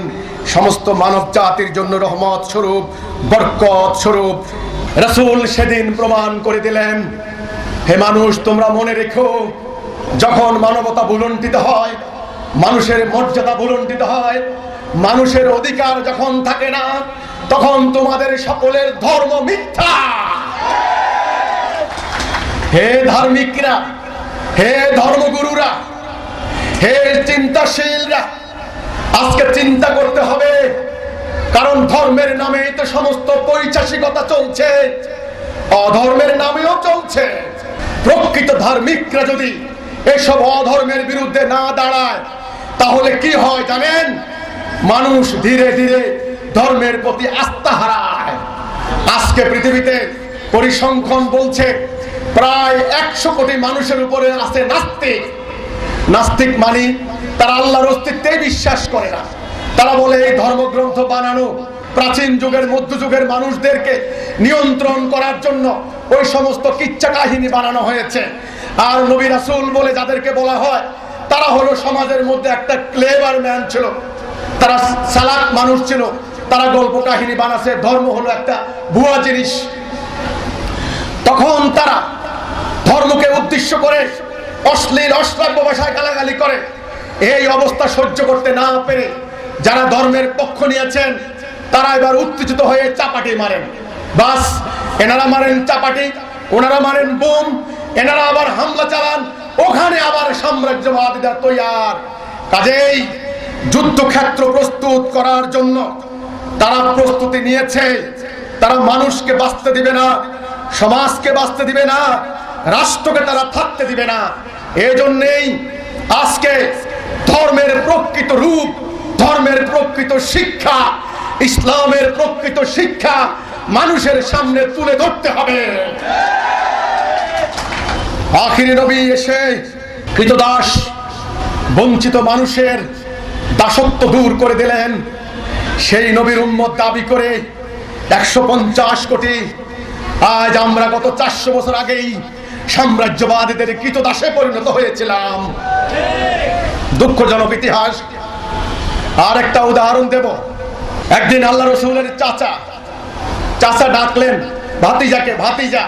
সমস্ত মানব জাতির জন্য রহমত স্বরূপ, বরকত স্বরূপ। রাসূল সেদিন প্রমাণ করে দিলেন, হে মানুষ, তোমরা মনে রেখো, যখন মানবতা ভুলুণ্ঠিত হয়, মানুষের মর্যাদা ভুলুণ্ঠিত হয়, মানুষের অধিকার যখন থাকে না, তখন তোমাদের সকলের ধর্ম মিথ্যা। হে ধার্মিকরা, হে ধর্মগুরুরা, হে চিন্তাশীলরা, আজকে চিন্তা করতে হবে। কারণ ধর্মের নামেই তো সমস্ত পৈশাচিকতা চলছে, অধর্মের নামেও চলছে। প্রকৃত ধার্মিকরা যদি এসব অধর্মের বিরুদ্ধে না দাঁড়ায়, তাহলে কি হয় জানেন? মানুষ ধীরে ধীরে ধর্মের প্রতি আস্থা হারায়। আজকে পৃথিবীতে পরিসংখ্যান বলছে প্রায় 100 কোটি মানুষের উপরে আছে নাস্তিক। নাস্তিক মানে তারা আল্লাহর অস্তিত্বে বিশ্বাস করে না। তারা বলে এই ধর্মগ্রন্থ বানানো প্রাচীন যুগের, মধ্যযুগের মানুষদেরকে নিয়ন্ত্রণ করার জন্য ওই সমস্ত কিচ্ছা কাহিনী বানানো হয়েছে। আর নবী রাসূল বলে যাদেরকে বলা হয়, তারা হলো সমাজের মধ্যে একটা ক্লেভার ম্যান ছিল, তারা চালাক মানুষ ছিল, তারা গল্প কাহিনী বানাচ্ছে। ধর্ম হলো একটা ভুয়া জিনিস। তখন তারা ধর্মকে উদ্দেশ্য করে অশ্লীল, অশ্রাব্য ভাষায় গালাগালি করে। এই অবস্থা সহ্য করতে না পেরে যারা ধর্মের পক্ষ নিয়েছেন, তারা এবার উত্তেজিত হয়ে চাপাটি মারেন। বাস, এনারা মারেন চাপাটি, ওনারা মারেন বোম, এনারা আবার হামলা চালান, ওখানে আবার সাম্রাজ্যবাদীরা তৈয়ার। কাজেই যুদ্ধক্ষেত্র প্রস্তুত করার জন্য তারা প্রস্তুতি নিয়েছে। তারা মানুষকে বাঁচতে দিবে না, সমাজকে বাঁচতে দিবে না, রাষ্ট্রকে তারা থাকতে দিবে না। এই জন্যেই আজকে ধর্মের প্রকৃত রূপ, ধর্মের প্রকৃত শিক্ষা, ইসলামের প্রকৃত শিক্ষা মানুষের সামনে তুলে ধরতে হবে। আখিরি নবী এসে কৃতদাস বঞ্চিত মানুষের দাসত্ব দূর করে দিলেন। সেই নবীর উম্মত দাবি করে 150 কোটি, আজ আমরা গত 400 বছর আগেই সাম্রাজ্যবাদীদের কৃতদাসে পরিণত হয়েছিলাম। দুঃখজনক ইতিহাস। আর একটা উদাহরণ দেব। একদিন আল্লাহ রসুলের চাচা ডাকলেন ভাতিজাকে, ভাতিজা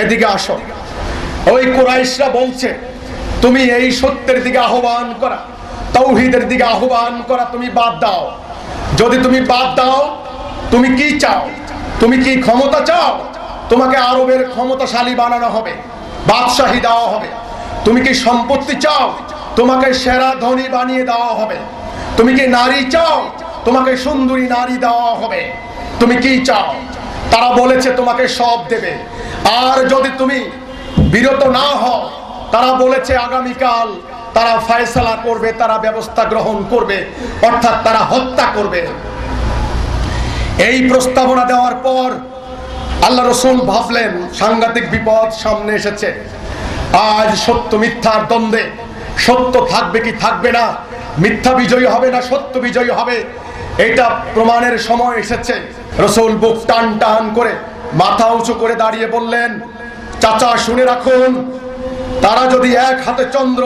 এদিকে আসো। ওই কুরাইশরা বলছে তুমি এই সত্যের দিকে আহ্বান করা, তাওহীদের দিকে আহ্বান করা তুমি বাদ দাও। যদি তুমি বাদ দাও, তুমি কি চাও? তুমি কি ক্ষমতা চাও? তোমাকে আরবের ক্ষমতাশালী বানানো হবে, বাদশাহী দেওয়া হবে। তুমি কি সম্পত্তি চাও? তোমাকে সেরা ধনী বানিয়ে দেওয়া হবে। তুমি কি নারী চাও? তোমাকে সুন্দরী নারী দেওয়া হবে। তুমি কি চাও? তারা বলেছে তোমাকে সব দেবে। আর যদি তুমি বিরত না হও, তারা বলেছে আগামীকাল তারা ফয়সালা করবে, তারা ব্যবস্থা গ্রহণ করবে, অর্থাৎ তারা হত্যা করবে। এই প্রস্তাবনা দেওয়ার পর আল্লাহ রসুল ভাবলেন সাংঘাতিক বিপদ সামনে এসেছে। আজ সত্য মিথ্যার দ্বন্দ্বে সত্য থাকবে কি থাকবে না, মিথ্যা বিজয়ী হবে না সত্য বিজয়ী হবে, এটা প্রমাণের সময় এসেছে। রসুল বুক টান টান করে মাথা উঁচু করে দাঁড়িয়ে বললেন, চাচা শুনে রাখুন, তারা যদি এক হাতে চন্দ্র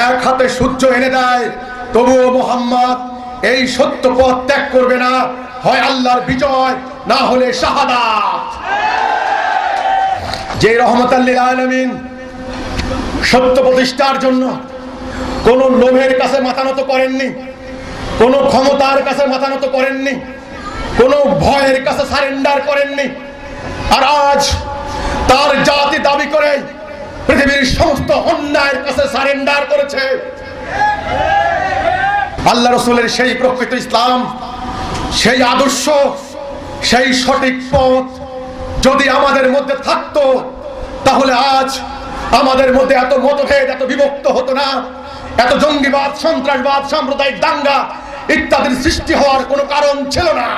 এক হাতে সূর্য এনে দেয়, তবুও মুহাম্মদ এই সত্য পথ ত্যাগ করবে না। হয় আল্লাহর বিজয়, না হলে শাহাদাত। যে রহমতাল লিল আলামিন সত্য প্রতিষ্ঠার জন্য কোন লোভের কাছে মাথা নত করেননি, কোন ক্ষমতার কাছে মাথা নত করেননি, কোন ভয়ের কাছে সারেন্ডার করেননি। আর আজ তার জাতি দাবি করে পৃথিবীর সমস্ত অন্যায়ের কাছে সারেন্ডার করেছে। আল্লাহ রসুলের সেই প্রকৃত ইসলাম, সেই আদর্শ, সেই সঠিক পথ যদি আমাদের মধ্যে থাকতো, তাহলে আজ আমাদের মধ্যে এত মতভেদ, এত বিভক্ত হতো না, এত জঙ্গিবাদ, সন্ত্রাসবাদ, সাম্প্রদায়িক দাঙ্গা ইত্যাদির সৃষ্টি হওয়ার কোনো কারণ ছিল না।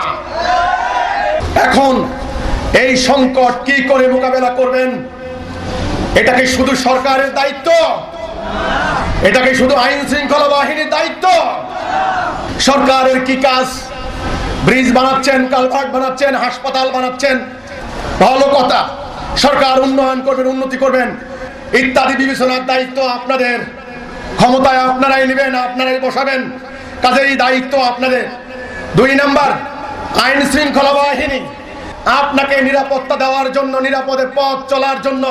এখন এই সংকট কি করে মোকাবেলা করবেন? এটা কি শুধু সরকারের দায়িত্ব? এটা কি শুধু আইন শৃঙ্খলা বাহিনীর দায়িত্ব? সরকারের কি কাজ? ব্রিজ বানাচ্ছেন, কালভার্ট বানাচ্ছেন, হাসপাতাল বানাচ্ছেন, ভালো কথা। সরকার উন্নয়ন করবেন, উন্নতি করবেন ইত্যাদি বিবেচনার দায়িত্ব আপনাদের। ক্ষমতায় আপনারাই নেবেন, আপনারাই বসাবেন, কাজেই দায়িত্ব আপনাদের। 2 নাম্বার, আইন শৃঙ্খলা বাহিনী আপনাকে নিরাপত্তা দেওয়ার জন্য, নিরাপদে পথ চলার জন্য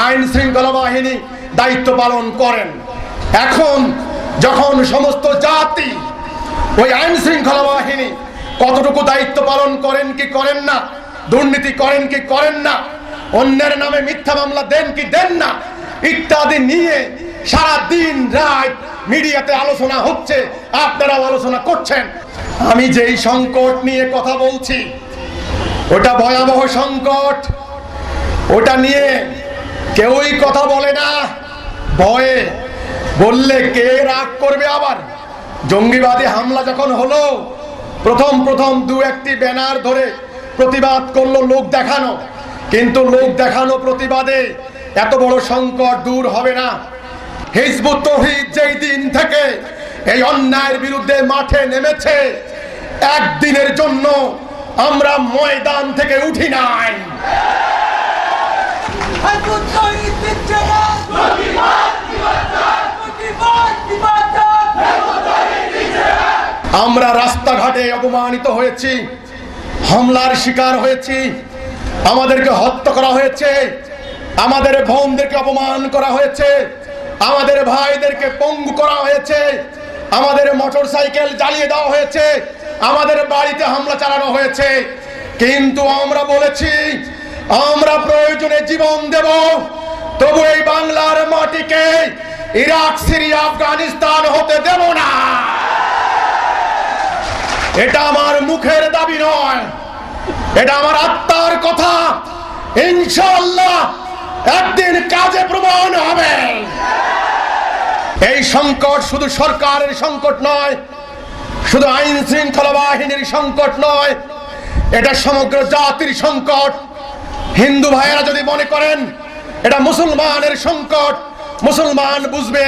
আইন শৃঙ্খলা বাহিনী দায়িত্ব পালন করেন। এখন যখন সমস্ত জাতি ওই আইন শৃঙ্খলা বাহিনী কতটুকু দায়িত্ব পালন করেন কি করেন না, দুর্নীতি করেন কি করেন না, অন্যের নামে মিথ্যা মামলা দেন কি দেন না ইত্যাদি নিয়ে সারা দিন রাত মিডিয়াতে আলোচনা হচ্ছে, আপনারাও আলোচনা করছেন। আমি যেই সংকট নিয়ে কথা বলছি ওটা ভয়াবহ সংকট। ওটা নিয়ে কেউই কথা বলে না, ভয়ে। বললে কে রাগ করবে আবার? জঙ্গিবাদী হামলা যখন হলো, প্রথম 2-1টি ব্যানার ধরে প্রতিবাদ করলো লোক দেখানো, কিন্তু লোক দেখানো প্রতিবাদে এত বড় সংকট দূর হবে না। হিজবুত তাওহীদ যেই দিন থেকে এই অন্যায়ের বিরুদ্ধে মাঠে নেমেছে, একদিনের জন্য আমরা ময়দান থেকে উঠি নাই। আমরা রাস্তাঘাটে অপমানিত হয়েছি, হামলার শিকার হয়েছি, আমাদেরকে হত্যা করা হয়েছে, আমাদের বোনদেরকে অপমান করা হয়েছে, আমাদের ভাইদেরকে পঙ্গু করা হয়েছে, আমাদের মোটরসাইকেল জ্বালিয়ে দেওয়া হয়েছে, আমাদের বাড়িতে হামলা চালানো হয়েছে। কিন্তু আমরা বলেছি আমরা প্রয়োজনে জীবন দেব, তবু এই বাংলার মাটিকে ইরাক, সিরিয়া, আফগানিস্তান হতে দেব না। এটা আমার মুখের দাবি নয়, এটা আমার আত্মার কথা, ইনশাআল্লাহ একদিন কাজে প্রমাণ হবে। এই সংকট শুধু সরকারের সংকট নয়, শুধু আইন শৃঙ্খলা বাহিনীর সংকট নয়, এটা সমগ্র জাতির সংকট। হিন্দু ভাইয়েরা যদি মনে করেন এটা মুসলমানের সংকট, মুসলমান বুঝবে,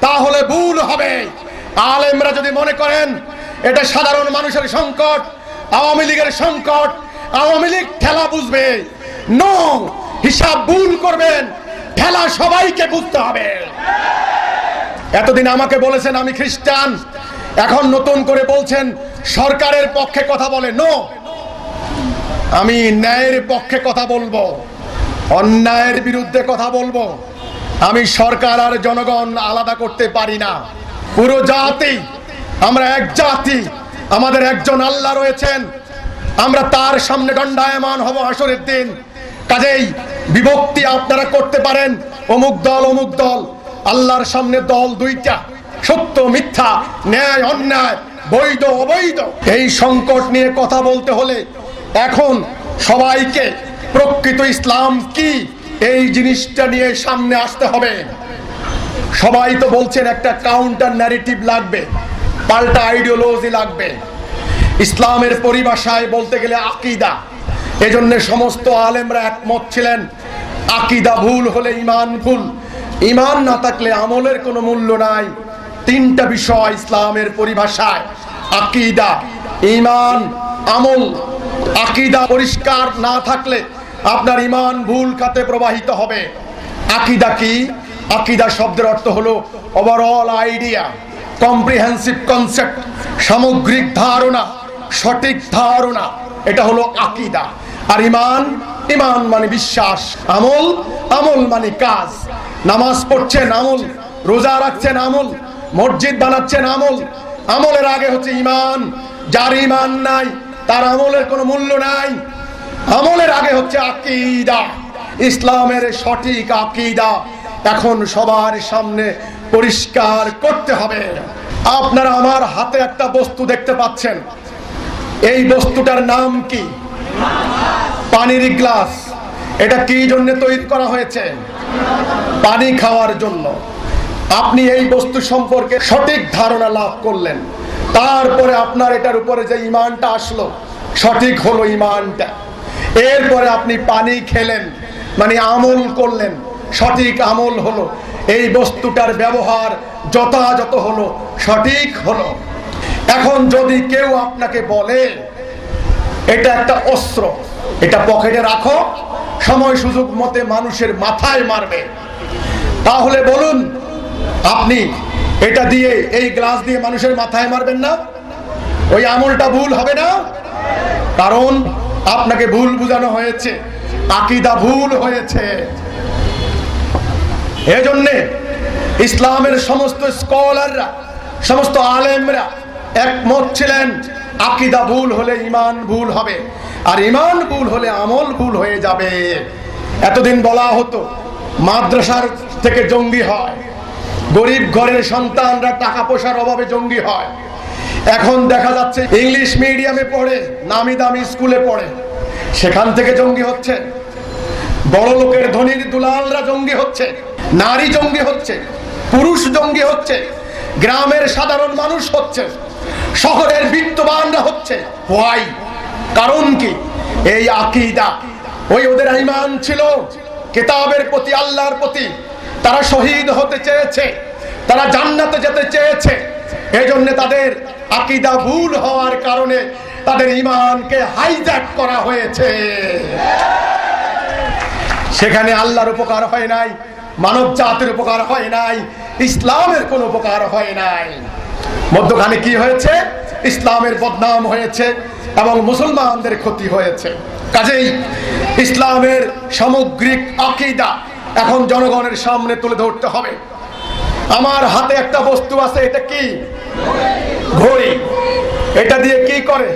তাহলে ভুল হবে। আলেমরা যদি মনে করেন এটা সাধারণ মানুষের সংকট, আওয়ামী লীগের সংকট, আওয়ামী লীগ ঠেলা বুঝবে, নো, হিসাব ভুল করবেন, ঠেলা সবাইকে বুঝতে হবে। এতদিন আমাকে বলেছেন আমি খ্রিস্টান, এখন নতুন করে বলছেন সরকারের পক্ষে কথা বলে। নো, আমি ন্যায়ের পক্ষে কথা বলবো, অন্যায়ের বিরুদ্ধে কথা বলবো। আমি সরকার আর জনগণ আলাদা করতে পারি না। পুরো জাতি, আমরা এক জাতি, আমাদের একজন আল্লাহ রয়েছেন, আমরা তার সামনে দণ্ডায়মান হব হাসরের দিন। কাজেই বিভক্তি আপনারা করতে পারেন, অমুক দল অমুক দল, আল্লাহর সামনে দল দুইটা, সত্য মিথ্যা, ন্যায় অন্যায়, বৈধ অবৈধ। এই সংকট নিয়ে কথা বলতে হলে এখন সবাইকে প্রকৃত ইসলাম কি এই জিনিসটা নিয়ে সামনে আসতে হবে। সবাই তো বলছেন একটা কাউন্টার ন্যারেটিভ লাগবে, পাল্টা আইডিওলজি লাগবে। ইসলামের পরিভাষায় বলতে গেলে আকীদা। এজন্য সমস্ত আলেমরা একমত ছিলেন, আকীদা ভুল হলে ঈমান ভুল, ঈমান না থাকলে আমলের কোনো মূল্য নাই। তিনটা বিষয় ইসলামের পরিভাষায়, আকীদা, ঈমান, আমল। আকীদা পরিষ্কার না থাকলে আপনার ঈমান ভুল খাতে প্রবাহিত হবে। আকীদা কি? আকীদা শব্দের অর্থ হলো ওভারঅল আইডিয়া, কম্প্রিহেন্সিভ কনসেপ্ট, সামগ্রিক ধারণা, সঠিক ধারণা, এটা হলো আকীদা। আর ঈমান, ঈমান মানে বিশ্বাস। আমল, আমল মানে কাজ। নামাজ পড়ছেন আমল, রোজা রাখছেন আমল, মসজিদ বানাচ্ছেন আমল। আমলের আগে হচ্ছে ঈমান। যার ঈমান নাই তার আমলের কোনো মূল্য নাই। আমলের আগে হচ্ছে আকীদা। ইসলামের সঠিক আকীদা এখন সবার সামনে পরিষ্কার করতে হবে। আপনারা আমার হাতে একটা বস্তু দেখতে পাচ্ছেন, এই বস্তুটার নাম কি? পানির গ্লাস। এটা কি জন্য তৈরি করা হয়েছে? পানি খাওয়ার জন্য। আপনি এই বস্তু সম্পর্কে সঠিক ধারণা লাভ করলেন, তারপরে আপনার এটার উপরে যে ঈমানটা আসলো, সঠিক হলো ঈমানটা। এরপরে আপনি পানি খেলেন, মানে আমল করলেন, সঠিক আমল হলো। এই বস্তুটার ব্যবহার যথাযথ হলো, সঠিক হলো। এখন যদি কেউ আপনাকে বলে এটা একটা অস্ত্র, এটা পকেটে রাখো, সময় সুযোগ মতে মানুষের মাথায় মারবে, তাহলে বলুন আপনি এটা দিয়ে, এই গ্লাস দিয়ে মানুষের মাথায় মারবেন না? ওই আমলটা ভুল হবে না? কারণ আপনাকে ভুল বোঝানো হয়েছে, আকীদা ভুল হয়েছে। এজন্যে ইসলামের সমস্ত স্কলাররা, সমস্ত আলেমরা একমত ছিলেন, আকীদা ভুল হলে ঈমান ভুল হবে, আর ঈমান ভুল হলে আমল ভুল হয়ে যাবে। এতদিন বলা হতো মাদ্রাসার থেকে জঙ্গি হয়, গরিব ঘরের সন্তানরা টাকা পয়সার অভাবে জঙ্গি হয়। এখন দেখা যাচ্ছে ইংলিশ মিডিয়ামে পড়ে, নামি দামি স্কুলে পড়ে, সেখান থেকে জঙ্গি হচ্ছে। বড় লোকের ধনীর দুলালরা জঙ্গি হচ্ছে, নারী জঙ্গি হচ্ছে, পুরুষ জঙ্গি হচ্ছে, গ্রামের সাধারণ মানুষ হচ্ছে, শহরের বিত্তবানরা হচ্ছে। হোয়াই? কারণ কি? এই আকীদা। ওই ওদের ঈমান ছিল কিতাবের প্রতি, আল্লাহর প্রতি। তারা শহীদ হতে চেয়েছে, তারা জান্নাতে যেতে চেয়েছে। এই জন্য তাদের আকীদা ভুল হওয়ার কারণে তাদের ঈমানকে হাইজ্যাক করা হয়েছে। সেখানে আল্লাহর উপকার হয় নাই, মানব জাতির উপকার হয় নাই, ইসলামের কোনো উপকার হয় নাই। মধ্যখানে কি হয়েছে? ইসলামের বদনাম হয়েছে এবং মুসলমানদের ক্ষতি হয়েছে। কাজেই ইসলামের সামগ্রিক আকীদা এখন জনগণের সামনে তুলে ধরতে হবে। আমার হাতে একটা বস্তু আছে, এটা কি? ঘড়ি। এটা দিয়ে কি করে?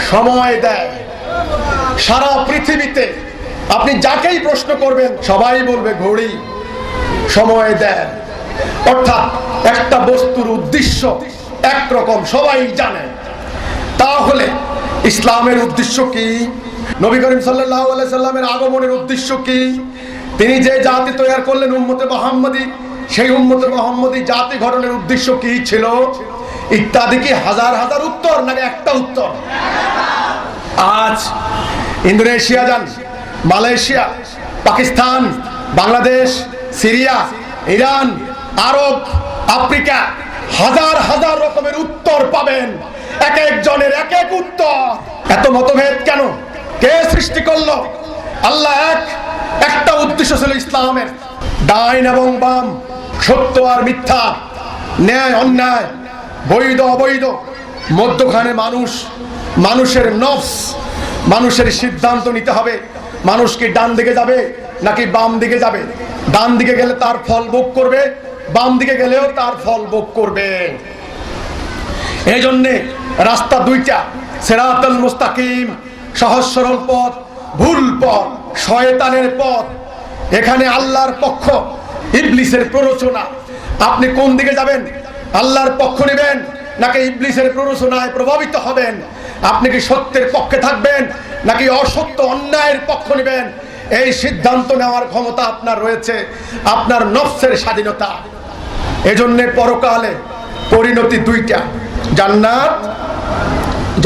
সময় দেয়। সারা পৃথিবীতে আপনি যাকেই প্রশ্ন করবেন সবাই বলবে ঘড়ি সময় দেয়। অর্থাৎ একটা বস্তুর উদ্দেশ্য একরকম, সবাই জানে। তাহলে ইসলামের উদ্দেশ্য কি? নবী করিম সাল্লাল্লাহু আলাইহি সাল্লামের আগমনের উদ্দেশ্য কি? তিনি যে জাতি তৈরি করলেন উম্মতে মুহাম্মদী, সেই উম্মতে মুহাম্মদী জাতি গঠনের উদ্দেশ্য কি ছিল ইত্যাদি কি হাজার হাজার উত্তর, নাকি একটা উত্তর? আজ ইন্দোনেশিয়া যান, Malaysia, Pakistan, Bangladesh, Syria, Iran, Arab, Africa, হাজার হাজার রকমের উত্তর পাবেন, এক একজনের এক এক উত্তর। এত মতভেদ কেন? কে সৃষ্টি করলো? আল্লাহ এক। একটা উদ্দেশ্য ছিল ইসলামের, ডাইন এবং বাম, সত্য আর মিথ্যা, ন্যায় অন্যায়, বৈধ অবৈধ, মধ্যখানে মানুষ, মানুষের নফস, মানুষের সিদ্ধান্ত নিতে হবে মানুষ কি ডান দিকে যাবে নাকি বাম দিকে যাবে। ডান দিকে গেলে তার ফল ভোগ করবে, বাম দিকে গেলেও তার ফল ভোগ করবে। এই জন্যে রাস্তা দুইটা, সিরাতাল মুস্তাকিম, সহজ সরল পথ, ভুল পথ, শয়তানের পথ। এখানে আল্লাহর পক্ষ, ইবলিসের প্ররোচনা। আপনি কোন দিকে যাবেন? আল্লাহর পক্ষ নেবেন নাকি ইবলিসের প্ররোচনায় প্রভাবিত হবেন? আপনি কি সত্যের পক্ষে থাকবেন নাকি অসত্য অন্যায়ের পক্ষ নেবেন? এই সিদ্ধান্ত নেওয়ার ক্ষমতা আপনার রয়েছে, আপনার নফসের স্বাধীনতা। এজন্য পরকালে পরিণতি দুইটা, জান্নাত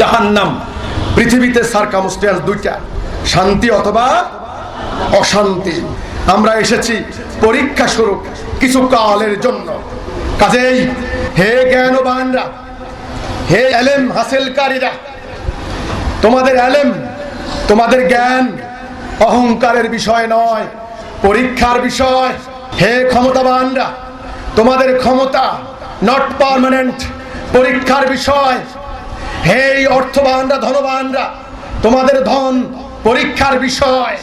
জাহান্নাম। পৃথিবীতে সার্কামস্ট্যান্স দুইটা, শান্তি অথবা অশান্তি। আমরা এসেছি পরীক্ষা স্বরূপ কিছু কালের জন্য। কাজেই হে জ্ঞানবানরা, হে এলেম হাসিলকারীরা, তোমাদের এলেম, তোমাদের জ্ঞান অহংকারের বিষয় নয়, পরীক্ষার বিষয়। হে ক্ষমতাবানরা, তোমাদের ক্ষমতা নট পার্মানেন্ট, পরীক্ষার বিষয়। হে অর্থবানরা, ধনবানরা, তোমাদের ধন পরীক্ষার বিষয়।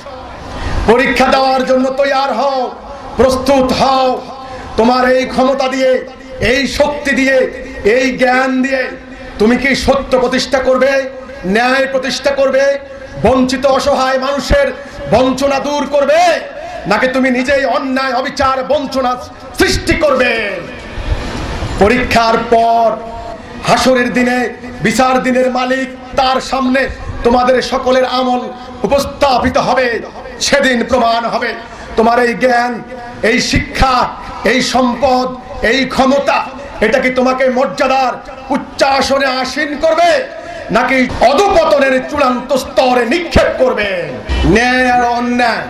পরীক্ষা দেওয়ার জন্য তৈয়ার হও, প্রস্তুত হও। তোমার এই ক্ষমতা দিয়ে, এই শক্তি দিয়ে, এই জ্ঞান দিয়ে তুমি কি সত্য প্রতিষ্ঠা করবে, ন্যায় প্রতিষ্ঠা করবে, বঞ্চিত অসহায় মানুষের বঞ্চনা দূর করবে, নাকি তুমি নিজেই অন্যায় অবিচার বঞ্চনা সৃষ্টি করবে? পরীক্ষার পর হাসরের দিনে, বিচার দিনের মালিক তার সামনে তোমাদের সকলের আমল উপস্থাপিত হবে। সেদিন প্রমাণ হবে তোমার এই জ্ঞান, এই শিক্ষা, এই সম্পদ, এই ক্ষমতা, এটা কি তোমাকে মর্যাদার উচ্চাসনে আসীন করবে নাকি অধঃপতনের চূড়ান্ত স্তরে নিক্ষেপ করবে? ন্যায় আর অন্যায়,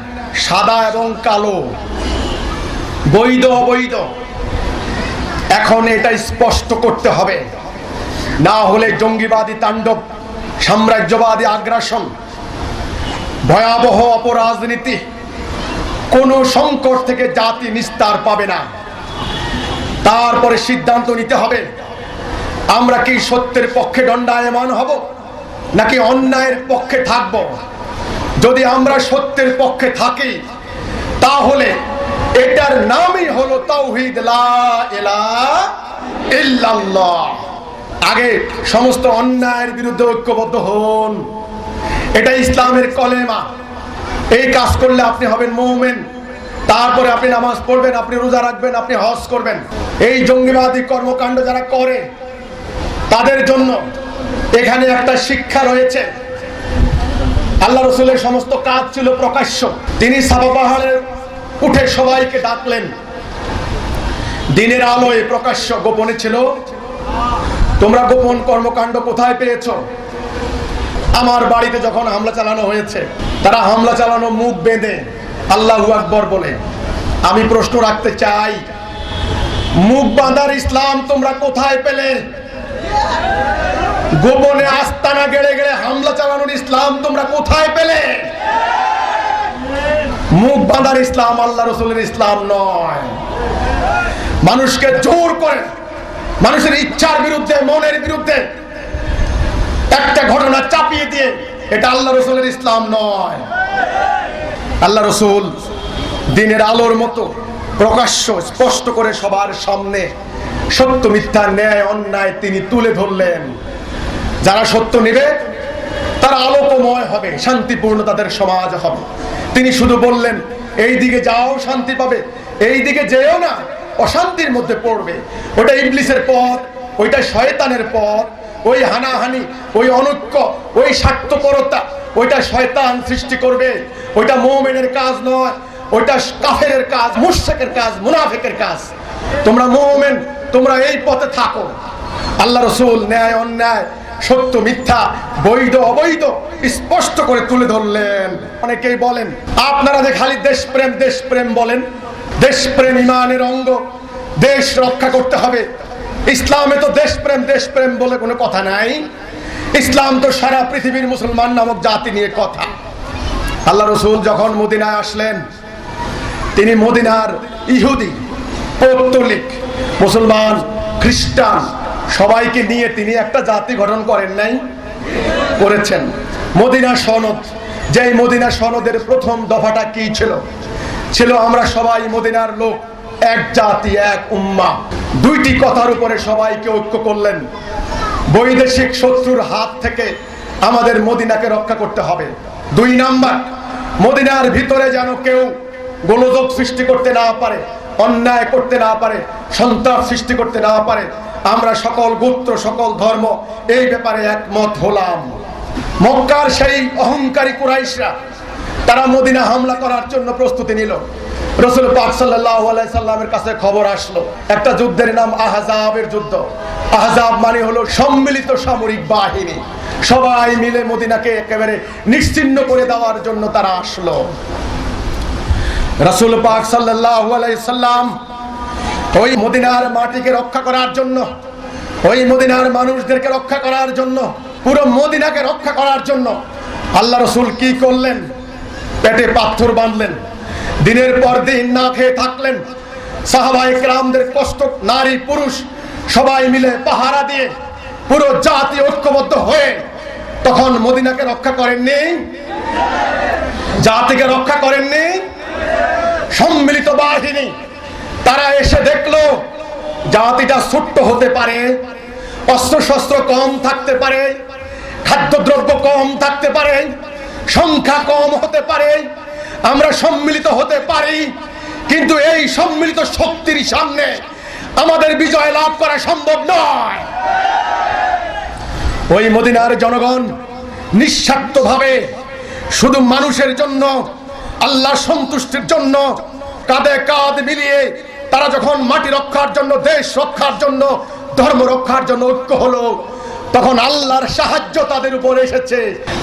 সাদা এবং কালো, বৈধ অবৈধ, এখন এটা স্পষ্ট করতে হবে। না হলে জঙ্গিবাদী তাণ্ডব, সাম্রাজ্যবাদী আগ্রাসন, ভয়াবহ অপরাজনীতি, কোন সংকট থেকে জাতি নিস্তার পাবে না। তারপরে সিদ্ধান্ত নিতে হবে আমরা কি সত্যের পক্ষে দণ্ডায়মান হব নাকি অন্যায়ের পক্ষে থাকব। যদি আমরা সত্যের পক্ষে থাকি তাহলে এটার নামই হলো তাওহীদ, লা ইলাহা ইল্লাল্লাহ। আগে সমস্ত অন্যায়ের বিরুদ্ধে ঐক্যবদ্ধ হন, এটা ইসলামের কলেমা। এই কাজ করলে আপনি হবেন মুমিন। তারপরে আপনি নামাজ পড়বেন, আপনি রোজা রাখবেন, আপনি হজ করবেন। এই জঙ্গিবাদী কর্মকাণ্ড যারা করে তাদের জন্য এখানে একটা শিক্ষা রয়েছে। আল্লাহ রাসূলের সমস্ত কাজ ছিল প্রকাশ্য। তিনি সাফা পাহাড়ে উঠে সবাইকে ডাকলেন, দিনের আলোয় প্রকাশ্য, গোপনে ছিল। তোমরা গোপন কর্মকাণ্ড কোথায় পেয়েছো? আমার বাড়িতে যখন হামলা চালানো হয়েছে, তারা হামলা চালানো মুখ বেঁধে আল্লাহু আকবার বলে। আমি প্রশ্ন রাখতে চাই, মুখ বাঁধার ইসলাম তোমরা কোথায় পেলে? গোপনে আস্তানা গেড়ে গেড়ে হামলা চালানোর ইসলাম তোমরা কোথায় পেলে? মুখ বাঁধার ইসলাম আল্লাহ রাসূলের ইসলাম নয়। মানুষকে জোর করে, মানুষের ইচ্ছার বিরুদ্ধে, মনের বিরুদ্ধে একটা ঘটনা চাপিয়ে দিয়ে, এটা আল্লাহ রাসূলের ইসলাম নয়। আল্লাহ রাসূল দিনের আলোর মতো প্রকাশ্য স্পষ্ট করে সবার সামনে সত্য মিথ্যা, ন্যায় অন্যায় তিনি তুলে ধরলেন। যারা সত্য নেবে তারা আলোকময় হবে, শান্তিপূর্ণ তাদের সমাজ হবে। তিনি শুধু বললেন এই দিকে যাও শান্তি পাবে, এই দিকে যেও না অশান্তির মধ্যে পড়বে। ওটা ইবলিসের পথ, ওইটা শয়তানের পথ, ওই হানাহানি, ওই অনৈক্য, ওই স্বার্থপরতা, ওইটা শয়তান সৃষ্টি করবে। ওইটা মুমিনের কাজ নয়, ওইটা কাফেরের কাজ, মুশরিকের কাজ, মুনাফিকের কাজ। তোমরা মুমিন, তোমরা এই পথে থাকো। আল্লাহ রাসূল ন্যায় অন্যায়, সত্য মিথ্যা, বৈধ অবৈধ স্পষ্ট করে তুলে ধরলেন। অনেকেই বলেন আপনারা যে খালি দেশপ্রেম দেশপ্রেম বলেন, দেশপ্রেম ইমানের অঙ্গ, দেশ রক্ষা করতে হবে। ইসলামে তো দেশপ্রেম দেশপ্রেম বলে কোনো কথা নাই। ইসলাম তো সারা পৃথিবীর মুসলমান নামক জাতি নিয়ে কথা। আল্লাহ রাসূল যখন মদিনায় আসলেন, তিনি মদিনার ইহুদি, পৌত্তলিক, মুসলমান, খ্রিস্টান সবাইকে নিয়ে তিনি একটা জাতি গঠন করেন নাই? করেছেন। মদিনা সনদ, যেই মদিনা সনদের প্রথম দফাটা কি ছিল? ছিল আমরা সবাই মদিনার লোক, এক জাতি, এক উম্মাহ। দুইটি কথার উপরে সবাইকে ঐক্য করলেন। বৈদেশিক শত্রুর হাত থেকে আমাদের মদিনাকে রক্ষা করতে হবে। 2 নাম্বার, মদিনার ভিতরে যেন কেউ গোলযোগ সৃষ্টি করতে না পারে, অন্যায় করতে না পারে, সন্ত্রাস সৃষ্টি করতে না পারে। আমরা সকল গোত্র, সকল ধর্ম এই ব্যাপারে একমত হলাম। মক্কার সেই অহংকারী কুরাইশরা তারা মদিনা হামলা করার জন্য প্রস্তুতি নিল। রাসূল পাক সাল্লাল্লাহু আলাইহি সাল্লামের কাছে খবর আসলো, একটা যুদ্ধের নাম আহজাবের যুদ্ধ। আহজাব মানে হলো সম্মিলিত সামরিক বাহিনী। সবাই মিলে মদিনাকে একেবারে নিশ্চিহ্ন করে দেওয়ার জন্য তারা আসলো। রাসূল পাক সাল্লাল্লাহু আলাইহি সাল্লাম ওই মদিনার মাটিকে রক্ষা করার জন্য, ওই মদিনার মানুষদেরকে রক্ষা করার জন্য, পুরো মদিনাকে রক্ষা করার জন্য আল্লাহ রাসূল কি করলেন? পেটে পাথর বাঁধলেন, দিনের পর দিন না খেয়ে থাকলেন। সাহাবায়ে কেরামদের কষ্ট, নারী পুরুষ সবাই মিলে পাহারা দিয়ে পুরো জাতি ঐক্যবদ্ধ হয়ে তখন মদিনাকে রক্ষা করেননি? জাতিকে রক্ষা করেননি? সম্মিলিত বাহিনী তারা এসে দেখলো জাতিটা ছোট্ট হতে পারে, অস্ত্র শস্ত্র কম থাকতে পারে, খাদ্যদ্রব্য কম থাকতে পারে, সংখ্যা কম হতে পারে, আমরা সম্মিলিত হতে পারি, কিন্তু এই সম্মিলিত শক্তির সামনে আমাদের বিজয় লাভ করা সম্ভব নয়। ওই মদিনার জনগণ নিঃস্বার্থভাবে শুধু মানুষের জন্য, আল্লাহর সন্তুষ্টির জন্য কাঁধে কাঁধ মিলিয়ে তারা যখন মাটি রক্ষার জন্য, দেশ রক্ষার জন্য, ধর্ম রক্ষার জন্য ঐক্য হলো, তখন আল্লাহর সাহায্য তাদের উপর এসেছে।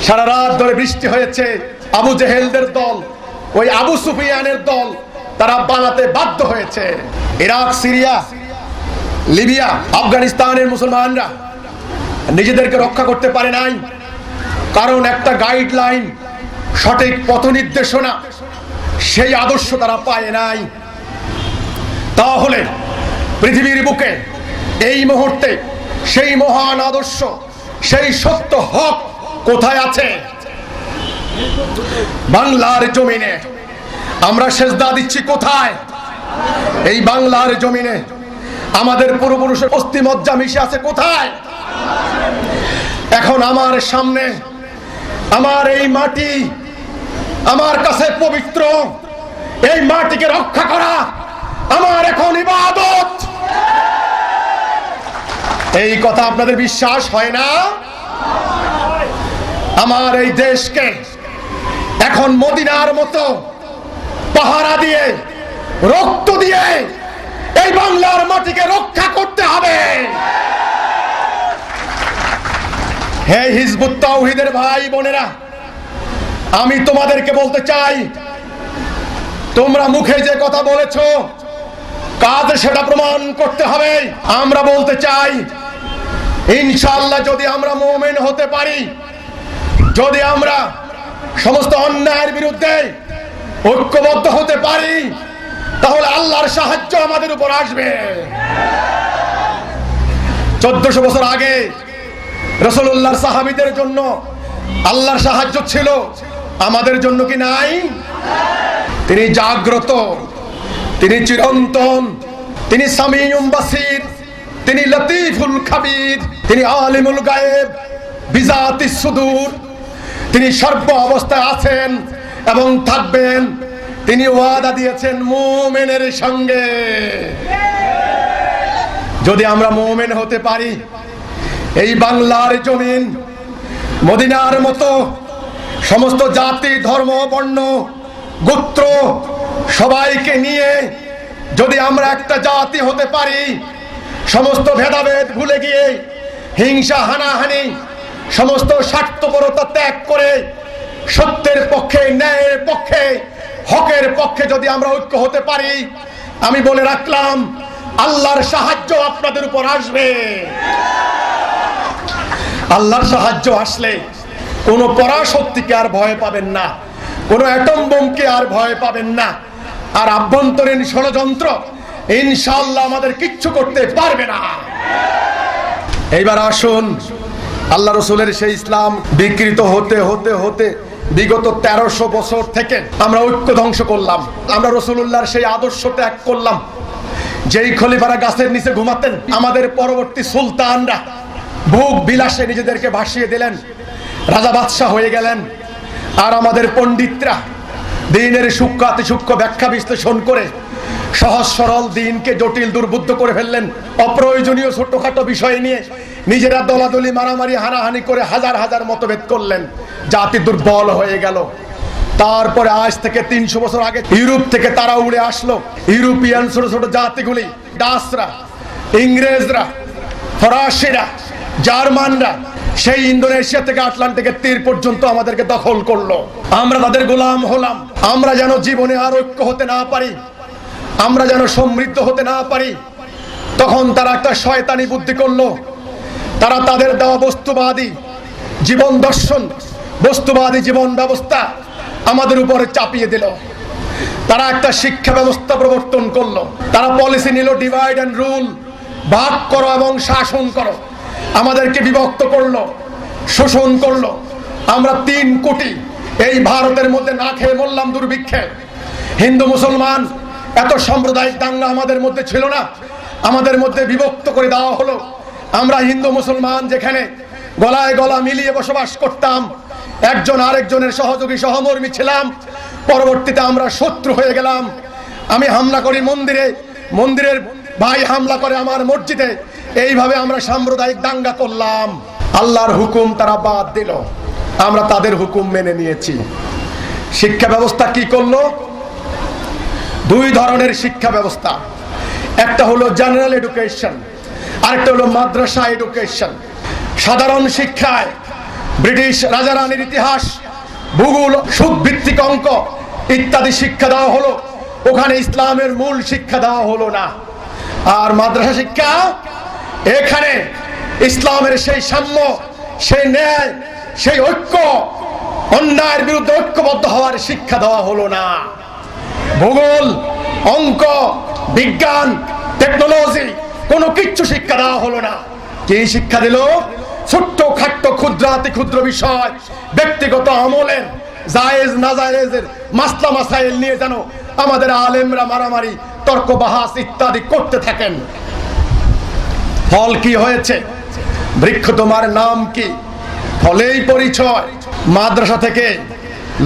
সারা রাত ধরে বৃষ্টি হয়েছে। আবু জেহেলদের দল, ওই আবু সুফিয়ানের দল তারা পালাতে বাধ্য হয়েছে। ইরাক, সিরিয়া, লিবিয়া, আফগানিস্তানের মুসলমানরা নিজেদেরকে রক্ষা করতে পারে নাই, কারণ একটা গাইডলাইন, সঠিক পথ নির্দেশনা, সেই আদর্শ তারা পায় নাই। তাহলে পৃথিবীর বুকে এই মুহূর্তে সেই মহান আদর্শ, সেই সত্য হক কোথায় আছে? বাংলার জমিনে। আমরা সেজদা দিচ্ছি কোথায়? এই বাংলার জমিনে। আমাদের পূর্বপুরুষের অস্থিমজ্জা মিশে আছে কোথায়? এখন আমার সামনে আমার এই মাটি আমার কাছে পবিত্র। এই মাটিকে রক্ষা করা আমার এখন ইবাদত। এই কথা আপনাদের বিশ্বাস হয় না? আমার এই দেশকে এখন মদিনার মতো পাহারা দিয়ে, রক্ত দিয়ে এই বাংলার মাটিকে রক্ষা করতে হবে। হে হিজবুত তাওহীদের ভাই বোনেরা, আমি তোমাদেরকে বলতে চাই, তোমরা মুখে যে কথা বলেছো কাজে সেটা প্রমাণ করতে হবে। আমরা বলতে চাই, ইনশাআল্লাহ যদি আমরা মুমিন হতে পারি, যদি আমরা সমস্ত অন্যায়ের বিরুদ্ধে ঐক্যবদ্ধ হতে পারি, তাহলে আল্লাহর সাহায্য আমাদের উপর আসবে। 1400 বছর আগে রাসূলুল্লাহর সাহাবীদের জন্য আল্লাহর সাহায্য ছিল, আমাদের জন্য কি নাই? তিনি জাগ্রত, তিনি চিরন্তন, তিনি সামিউম বাসীর, তিনি লতীফুল খাবীর, তিনি আলিমুল গায়েব বিজাতিস সুদূর। তিনি সর্ব অবস্থায় আছেন এবং থাকবেন। তিনি ওয়াদা দিয়েছেন মুমিনের সঙ্গে। যদি আমরা মুমিন হতে পারি, এই বাংলার জমিন মদিনার মতো সমস্ত জাতি, ধর্ম, বর্ণ, গোত্র সবাইকে নিয়ে যদি আমরা একটা জাতি হতে পারি, সমস্ত ভেদাভেদ ভুলে গিয়ে হিংসা, হানাহানি, সমস্ত স্বার্থপরতা ত্যাগ করে সত্যের পক্ষে, ন্যায়ের পক্ষে, হকের পক্ষে যদি আমরা ঐক্য হতে পারি, আমি বলে রাখলাম আল্লাহর সাহায্য আপনাদের উপর আসবে। আল্লাহর সাহায্য আসলে কোনো পরাশক্তিকে আর ভয় পাবেন না, কোনো অ্যাটম বোমকে আর ভয় পাবেন না, আর আভ্যন্তরীণ ষড়যন্ত্র ইনশাআল্লাহ আমাদের কিচ্ছু করতে পারবে না। এইবার আসুন, আল্লাহ রসুলের সেই ইসলাম বিকৃত হতে হতে হতে বিগত 1300 বছর থেকে আমরা ঐক্য ধ্বংস করলাম। আমরা রসুলুল্লাহর সেই আদর্শ ত্যাগ করলাম। যেই খলিফারা গাছের নিচে ঘুমাতেন, আমাদের পরবর্তী সুলতানরা ভোগ বিলাসে নিজেদেরকে ভাসিয়ে দিলেন, রাজা বাদশাহ হয়ে গেলেন। আর আমাদের পণ্ডিতরা দ্বীনের সূক্ষ্ম অতি সূক্ষ্ম ব্যাখ্যা বিশ্লেষণ করে সহজ সরল দ্বীনকে জটিল দুর্বুদ্ধ করে ফেললেন। অপ্রয়োজনীয় ছোটখাটো বিষয় নিয়ে নিজেরা দলাদলি, মারামারি, হানাহানি করে হাজার হাজার মতভেদ করলেন। জাতি দুর্বল হয়ে গেল। তারপরে আজ থেকে 300 বছর আগে ইউরোপ থেকে তারা উড়ে আসলো। ইউরোপিয়ান ছোট ছোট জাতিগুলি, ডাচরা, ইংরেজরা, ফরাসিরা, জার্মানরা সেই ইন্দোনেশিয়া থেকে আটলান্টিকের তীর পর্যন্ত আমাদেরকে দখল করলো। আমরা তাদের গোলাম হলাম। আমরা যেন জীবনে আর ঐক্য হতে না পারি, আমরা যেন সমৃদ্ধ হতে না পারি, তখন তারা একটা শয়তানি বুদ্ধি করলো। তারা তাদের দেওয়া বস্তুবাদী জীবন দর্শন, বস্তুবাদী জীবন ব্যবস্থা আমাদের উপরে চাপিয়ে দিল। তারা একটা শিক্ষা ব্যবস্থা প্রবর্তন করলো। তারা পলিসি নিল, ডিভাইড অ্যান্ড রুল, ভাগ করো এবং শাসন করো। আমাদেরকে বিভক্ত করলো, শোষণ করলো। আমরা 3 কোটি এই ভারতের মধ্যে না খেয়ে মরলাম দুর্ভিক্ষে। হিন্দু মুসলমান এত সাম্প্রদায়িক দাঙ্গা আমাদের মধ্যে ছিল না, আমাদের মধ্যে বিভক্ত করে দেওয়া হলো। আমরা হিন্দু মুসলমান যেখানে গলায় গলা মিলিয়ে বসবাস করতাম, একজন আরেকজনের সহযোগী সহমর্মী ছিলাম, পরবর্তীতে আমরা শত্রু হয়ে গেলাম। আমি হামলা করি মন্দিরে, মন্দিরের ভাই হামলা করে আমার মসজিদে। এইভাবে আমরা সাম্প্রদায়িক দাঙ্গা করলাম। আল্লাহর হুকুম তারা বাদ দিল, আমরা তাদের হুকুম মেনে নিয়েছি। শিক্ষা ব্যবস্থা কি করলো? 2 ধরনের শিক্ষা ব্যবস্থা। একটা হলো জেনারেল এডুকেশন, আরেকটা হলো মাদ্রাসা এডুকেশন। সাধারণ শিক্ষায় ব্রিটিশ রাজা রানীর ইতিহাস, ভূগোল, সুদ ভিত্তিক অঙ্ক ইত্যাদি শিক্ষা দেওয়া হলো। ওখানে ইসলামের মূল শিক্ষা দেওয়া হলো না। আর মাদ্রাসা শিক্ষা, এখানে ইসলামের সেই সাম্য, সেই ন্যায়, সেই ঐক্য, অন্যায়ের বিরুদ্ধে ঐক্যবদ্ধ হওয়ার শিক্ষা দেওয়া হলো না। ভূগোল, অঙ্ক, বিজ্ঞান, টেকনোলজি কোনো কিচ্ছু শিক্ষা দেওয়া হলো না। কি শিক্ষা দিল? ছোট্ট খাট্ট ক্ষুদ্রাতি ক্ষুদ্র বিষয়, ব্যক্তিগত আমলের জায়েজ নাজায়েজের মাসলা মাসাইল নিয়ে যেন আমাদের আলেমরা মারামারি, তর্ক বাহাস ইত্যাদি করতে থাকেন। ফল কি হয়েছে? বৃক্ষ তোমার নাম কি, ফলেই পরিচয়। মাদ্রাসা থেকে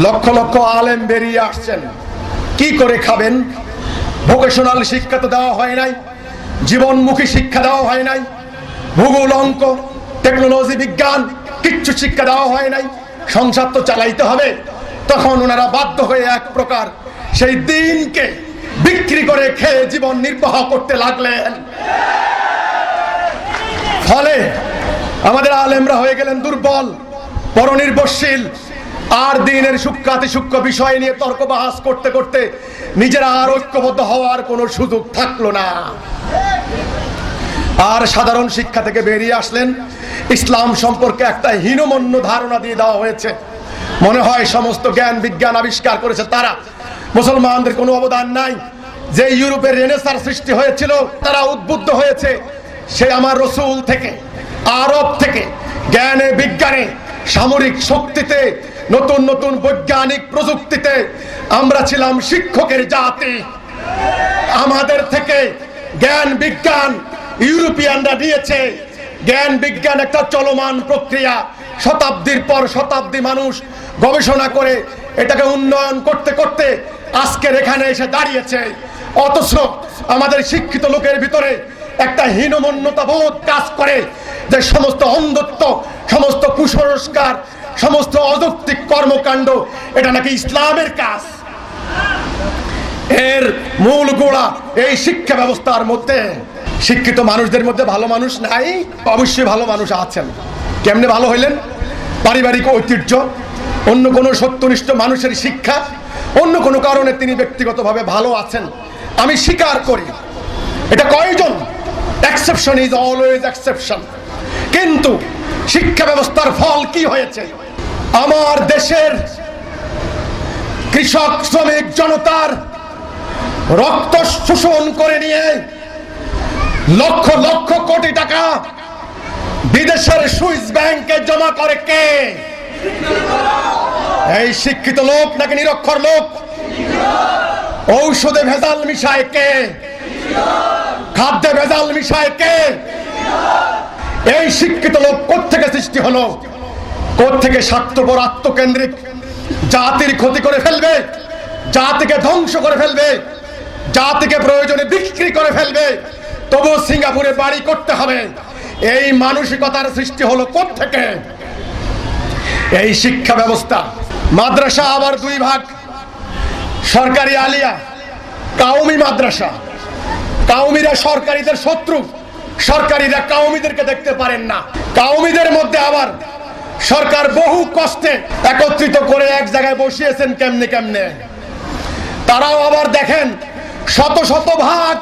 লক্ষ লক্ষ আলেম বেরিয়ে আসছেন, কি করে খাবেন? ভোকেশনাল শিক্ষা তো দেওয়া হয় নাই, জীবনমুখী শিক্ষা দেওয়া হয় নাই, ভূগোল, অঙ্ক, টেকনোলজি, বিজ্ঞান কিচ্ছু শিক্ষা দেওয়া হয় নাই। সংসার তো চালাইতে হবে। তখন ওনারা বাধ্য হয়ে এক প্রকার সেই দিনকে বিক্রি করে খেয়ে জীবন নির্বাহ করতে লাগলেন। ফলে আমাদের আলেমরা হয়ে গেলেন দুর্বল, পরনির্ভরশীল। আর দিনের সূক্ষ্মাতি সূক্ষ্ম বিষয় নিয়ে তর্ক বাহাস করতে করতে নিজেরা আর ঐক্যবদ্ধ হওয়ার কোনো সুযোগ থাকলো না। আর সাধারণ শিক্ষা থেকে বেরিয়ে আসলেন, ইসলাম সম্পর্কে একটা হীনমন্য ধারণা দিয়ে দেওয়া হয়েছে। মনে হয় সমস্ত জ্ঞান বিজ্ঞান আবিষ্কার করেছে তারা, মুসলমানদের কোনো অবদান নাই। যে ইউরোপের রেনেসার সৃষ্টি হয়েছিল, তারা উদ্বুদ্ধ হয়েছে সে আমার রসুল থেকে, আরব থেকে। জ্ঞানে বিজ্ঞানে, সামরিক শক্তিতে, নতুন নতুন বৈজ্ঞানিক প্রযুক্তিতে আমরা ছিলাম শিক্ষকের জাতি। আমাদের থেকে জ্ঞান বিজ্ঞান ইউরোপিয়ানরা নিয়েছে। জ্ঞান বিজ্ঞান একটা চলমান প্রক্রিয়া, শতাব্দীর পর শতাব্দী মানুষ গবেষণা করে এটাকে উন্নয়ন করতে করতে আজকের এখানে এসে দাঁড়িয়েছে। অথচ আমাদের শিক্ষিত লোকের ভিতরে একটা হীনমন্যতা বোধ কাজ করে যে সমস্ত অন্ধত্ব, সমস্ত কুসংস্কার, সমস্ত অযৌক্তিক কর্মকাণ্ড এটা নাকি ইসলামের কাজ। এর মূল গোড়া এই শিক্ষা ব্যবস্থার মধ্যে। শিক্ষিত মানুষদের মধ্যে ভালো মানুষ নাই? অবশ্যই ভালো মানুষ আছেন। কেমনে ভালো হইলেন? পারিবারিক ঐতিহ্য, অন্য কোনো সত্যনিষ্ঠ মানুষের শিক্ষা, অন্য কোনো কারণে তিনি ব্যক্তিগতভাবে ভালো আছেন, আমি স্বীকার করি। এটা কয়জন? Exception is always exception. কিন্তু শিক্ষা ব্যবস্থার ফল কি হয়েছে? আমার দেশের কৃষক শ্রমিক জনতার রক্ত শোষণ করে নিয়ে লক্ষ লক্ষ কোটি টাকা বিদেশের সুইস ব্যাংকে জমা করে কে? এই শিক্ষিত লোক নাকি নিরক্ষর লোক? ঔষধে ভেজাল মিশায় কে? খাদ্যে ভেজাল মিশায় কে? এই শিক্ষিত লোক কোত্থেকে সৃষ্টি হলো? কোত্থেকে স্বার্থপর আত্মকেন্দ্রিক জাতির ক্ষতি করে ফেলবে, জাতিকে ধ্বংস করে ফেলবে, জাতিকে প্রয়োজনে বিক্রি করে ফেলবে, তবু সিঙ্গাপুরে বাড়ি করতে হবে, এই মানসিকতার সৃষ্টি হলো কোত্থেকে? এই শিক্ষা ব্যবস্থা। মাদ্রাসা আবার দুই ভাগ, সরকারি আলিয়া, কাউমি মাদ্রাসা। কাউমিরা সরকারিদের শত্রু, সরকারিরা কাউমিদেরকে দেখতে পারেন না। কাউমিদের মধ্যে আবার সরকার বহু কষ্টে একত্রিত করে এক জায়গায় বসিয়েছেন কেমনে কেমনে। তারাও আবার দেখেন শত শত ভাগ,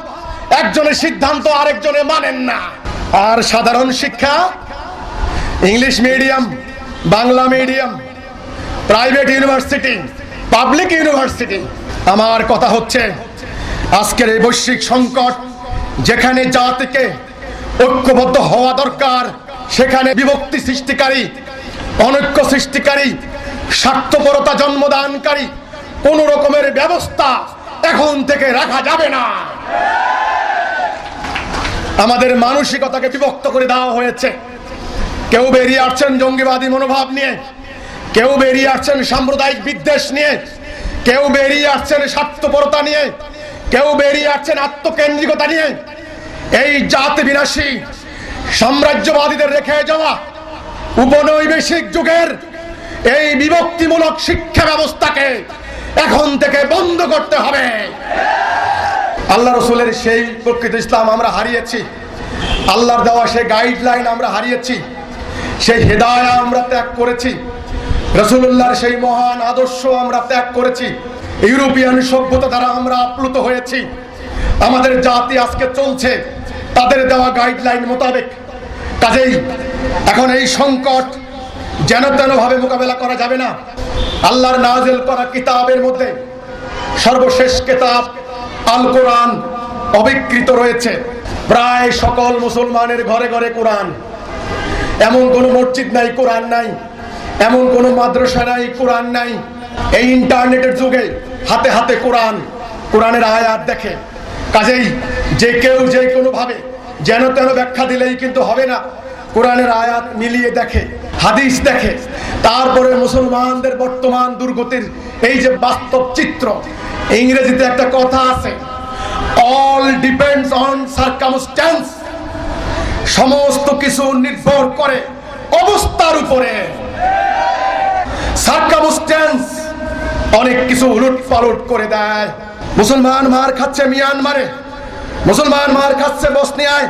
একজনের সিদ্ধান্ত আরেকজনে মানেন না। আর সাধারণ শিক্ষা, English medium, Bangla medium, private university, public university. আমার কথা হচ্ছে আজকের এই বৈশ্বিক সংকট, যেখানে জাতিকে ঐক্যবদ্ধ হওয়া দরকার, সেখানে বিভক্তি সৃষ্টিকারী, অনৈক্য সৃষ্টিকারী, স্বার্থপরতা জন্মদানকারী কোন রকমের ব্যবস্থা এখন থেকে রাখা যাবে না। আমাদের মানসিকতাকে বিভক্ত করে দেওয়া হয়েছে। কেউ বেরিয়ে আসছেন জঙ্গিবাদী মনোভাব নিয়ে, কেউ বেরিয়ে আসছেন সাম্প্রদায়িক বিদ্বেষ নিয়ে, কেউ বেরিয়ে আসছেন স্বার্থপরতা নিয়ে, কেউ বেরিয়ে আসছেন আত্মকেন্দ্রিকতা নিয়ে। এই জাতি বিনাশী সাম্রাজ্যবাদীদের রেখে যাওয়া উপনৈবেশিক যুগের এই বিভক্তিমূলক শিক্ষা ব্যবস্থাকে এখন থেকে বন্ধ করতে হবে। আল্লাহ রসুলের সেই প্রকৃত ইসলাম আমরা হারিয়েছি, আল্লাহর দেওয়া সেই গাইডলাইন আমরা হারিয়েছি, সেই হেদায়া আমরা ত্যাগ করেছি, রাসূলুল্লাহর সেই মহান আদর্শ আমরা ত্যাগ করেছি, ইউরোপিয়ান সভ্যতা দ্বারা আমরা আপ্লুত হয়েছি। আমাদের জাতি আজকে চলছে তাদের দেওয়া গাইডলাইন মোতাবেক। কাজেই এখন এই সংকট যেন তেন ভাবে মোকাবেলা করা যাবে না। আল্লাহর নাজিল করা কিতাবের মধ্যে সর্বশেষ কিতাব আল কোরআন অবিকৃত রয়েছে। প্রায় সকল মুসলমানের ঘরে ঘরে কোরআন। এমন কোন মসজিদ নাই কোরআন নাই, এমন কোন মাদ্রাসা নাই কোরআন নাই। এই ইন্টারনেটের যুগে হাতে হাতে কোরআন, কোরআনের আয়াত দেখে। কাজেই যে কেউ যে কোনো ভাবে যেন তেন ব্যাখ্যা দিলেই কিন্তু হবে না। কোরআনের আয়াত মিলিয়ে দেখে, হাদিস দেখে, তারপরে মুসলমানদের বর্তমান দুর্গতির এই যে বাস্তব চিত্র। ইংরেজিতে একটা কথা আছে, অল ডিপেন্ডস অন সার্কামস্ট্যান্স। সমস্ত কিছু নির্ভর করে অবস্থার উপরে। সার্কামস্ট্যান্স অনেক কিছু উলট পালট করে দেয়। মুসলমান মার খাচ্ছে মিয়ানমারে, মুসলমান মার খাচ্ছে বসনিয়ায়,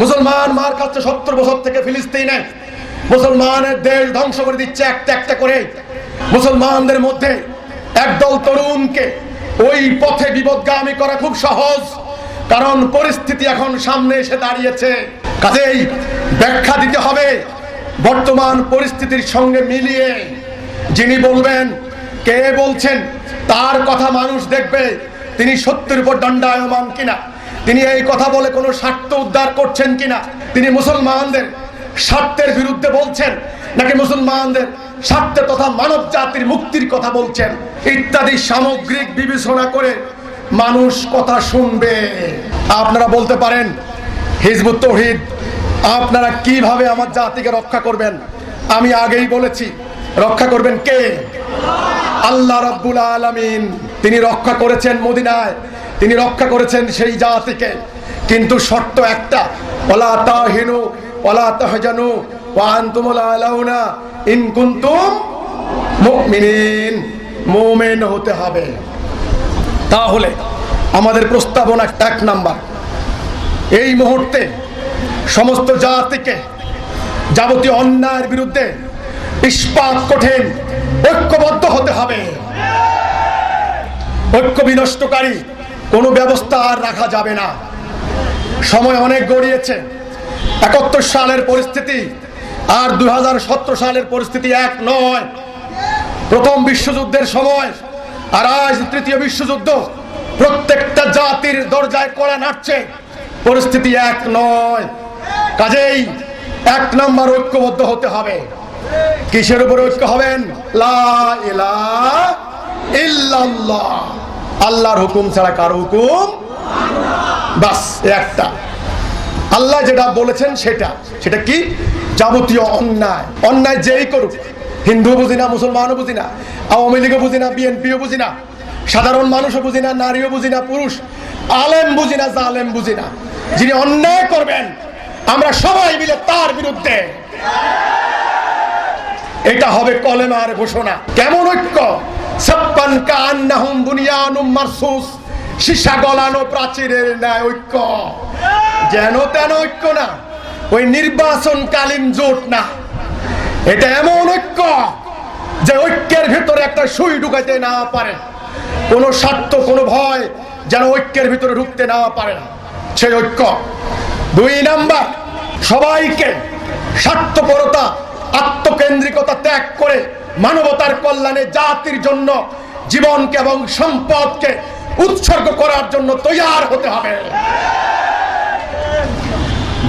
মুসলমান মার খাচ্ছে 70 বছর থেকে ফিলিস্তিনে। মুসলমানের দেশ ধ্বংস করে দিচ্ছে একটা একটা করে। মুসলমানদের মধ্যে একদল তরুণকে ওই পথে বিপদগামী করা খুব সহজ, কারণ পরিস্থিতি এখন সামনে এসে দাঁড়িয়েছে। কাজেই ব্যাখ্যা দিতে হবে বর্তমান পরিস্থিতির সঙ্গে মিলিয়ে। যিনি বলবেন, কে বলছেন, তার কথা মানুষ দেখবে তিনি সত্যের উপর দণ্ডায়মান কিনা, তিনি এই কথা বলে কোনো স্বার্থ উদ্ধার করছেন কিনা, তিনি মুসলমানদের স্বার্থের বিরুদ্ধে বলছেন নাকি মুসলমানদের স্বার্থে তথা মানব জাতির মুক্তির কথা বলছেন, ইত্যাদি সামগ্রিক বিবেচনা করে মানুষ কথা শুনবে। আপনারা বলতে পারেন, হিজবুত তাওহীদ আপনারা কিভাবে আমার জাতিকে রক্ষা করবেন? আমি আগেই বলেছি, রক্ষা করবেন কে? আল্লাহ রাব্বুল আলামিন। তিনি রক্ষা করেছেন মদিনায়, তিনি রক্ষা করেছেন সেই জাতিকে। কিন্তু শর্ত একটা, ওয়ালা তাহিনু ওয়ালা তাহজানু ওয়া আনতুমুল আলাউনা ইন কুনতুম মুমিনিন, মুমিন হতে হবে। তাহলে আমাদের প্রস্তাবনা 1 নাম্বার, এই মুহূর্তে সমস্ত জাতিকে যাবতীয় অন্যায়ের বিরুদ্ধে ইস্পাত কঠিন ঐক্যবদ্ধ হতে হবে। ঐক্য বিনষ্টকারী কোনো ব্যবস্থা আর রাখা যাবে না। সময় অনেক গড়িয়েছে। 71 সালের পরিস্থিতি আর 2017 সালের পরিস্থিতি এক নয়। প্রথম বিশ্বযুদ্ধের সময় আর আজ তৃতীয় বিশ্বযুদ্ধ, প্রত্যেকটা জাতির দরজায় কড়া নাড়ছে, পরিস্থিতি এক নয়। কাজেই 1 নাম্বার ঐক্যবদ্ধ হতে হবে। কিসের উপর ঐক্য হবেন? লা ইলাহা ইল্লাল্লাহ, আল্লাহর হুকুম ছাড়া কারো হুকুম, বাস একটা। আল্লাহ যেটা বলেছেন সেটা কি? যাবতীয় অন্যায় যেই করুক, হিন্দু বুঝি না, মুসলমানও বুঝি না, আওয়ামী লীগও বুঝি না, বিএনপিও বুঝি না, সাধারণ মানুষও বুঝি না, নারীও বুঝি না, পুরুষ, আলেম বুঝি না, জালেম বুঝি না, যিনি অন্যায় করবেন আমরা সবাই মিলে তার বিরুদ্ধে। এটা হবে কলেমার ঘোষণা। কেমন ঐক্য? সাপ্পান কান্নাহুম বুনিয়ানুম মারসুস, সীসা গলানো প্রাচীরের ন্যায় ঐক্য। যেন তেন ঐক্য না, ওই নির্বাচনকালীন জোট না। এটা এমন ঐক্য যে ঐক্যের ভেতরে একটা সুই ঢুকাইতে না পারে, কোনো স্বার্থ কোনো ভয় যেন ঐক্যের ভিতরে ঢুকতে না পারে, সেই ঐক্য। 2 নাম্বার, সবাইকে স্বার্থপরতা আত্মকেন্দ্রিকতা ত্যাগ করে মানবতার কল্যাণে জাতির জন্য জীবনকে এবং সম্পদকে উৎসর্গ করার জন্য তৈয়ার হতে হবে।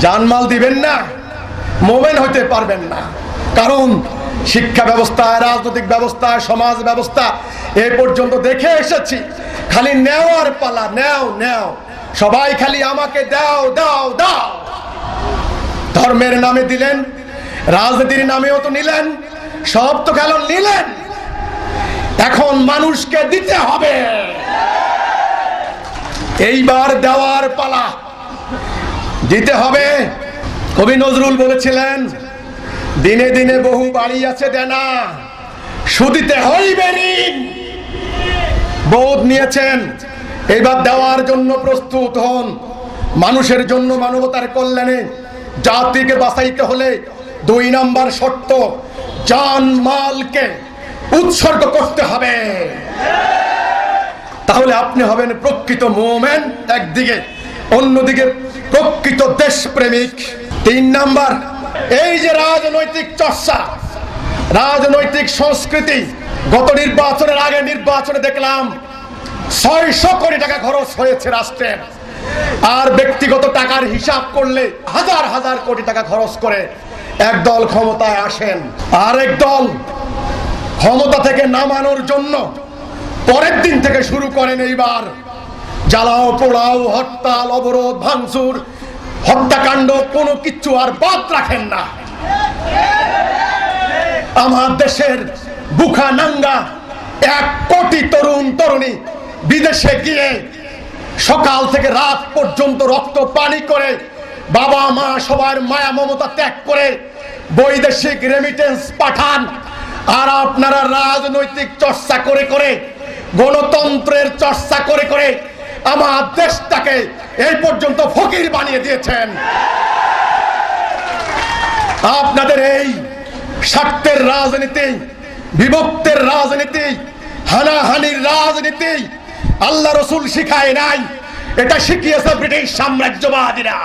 জানমাল দিবেন না, মোমেন হইতে পারবেন না। কারণ শিক্ষা ব্যবস্থায়, রাজনৈতিক ব্যবস্থায়, সমাজ ব্যবস্থা এ পর্যন্ত দেখে এসেছি খালি নেওয়ার পালা, নেও, সবাই খালি আমাকে দাও দাও দাও। ধর্মের নামে দিলেন, রাজনীতির নামেও তো নিলেন, সব তো গেল নিলেন। এখন মানুষকে দিতে হবে, এইবার দেওয়ার পালা, দিতে হবে। কবি নজরুল বলেছিলেন, দিনে দিনে বহু বাড়ি আছে দেনা, শুধিতে হইবে ঋণ। বোধ নিয়েছেন, এবার দেওয়ার জন্য প্রস্তুত হন। মানুষের জন্য, মানবতার কল্যাণে জাতিকে বাঁচাইতে হলে 2 নাম্বার শর্ত, জান মালকে উৎসর্গ করতে হবে। তাহলে আপনি হবেন প্রকৃত মুমিন একদিকে, অন্যদিকে প্রকৃত দেশপ্রেমিক। 3 নাম্বার, এই যে রাজনৈতিক চর্চা, রাজনৈতিক সংস্কৃতি, গত নির্বাচনের আগে নির্বাচনে দেখলাম 600 কোটি টাকা খরচ হয়েছে রাষ্ট্রের। আর ব্যক্তিগত টাকার হিসাব করলে হাজার হাজার কোটি টাকা খরচ করে একদল ক্ষমতায় আসেন, আরেক দল ক্ষমতা থেকে নামানোর জন্য পরের দিন থেকে শুরু করেন এইবার জ্বালাও পোড়াও, হরতাল, অবরোধ, ভাঙচুর, হত্যাকাণ্ড, কোনো কিছু আর বাদ রাখেন না। আমার দেশের বুখা নাঙ্গা 1 কোটি তরুণ তরুণী বিদেশে গিয়ে সকাল থেকে রাত পর্যন্ত রক্ত পানি করে, বাবা মা সবার মায়া মমতা ত্যাগ করে বৈদেশিক রেমিটেন্স পাঠান। আর আপনারা রাজনৈতিক চর্চা করে করে, গণতন্ত্রের চর্চা করে করে আমার দেশটাকে এই পর্যন্ত ফকির বানিয়ে দিয়েছেন। আপনাদের এই স্বার্থের রাজনীতি, বিভক্তের রাজনীতি, হানাহানির রাজনীতি আল্লাহ রসুল শিখায় নাই, এটা শিখিয়েছে ব্রিটিশ সাম্রাজ্যবাদীরা।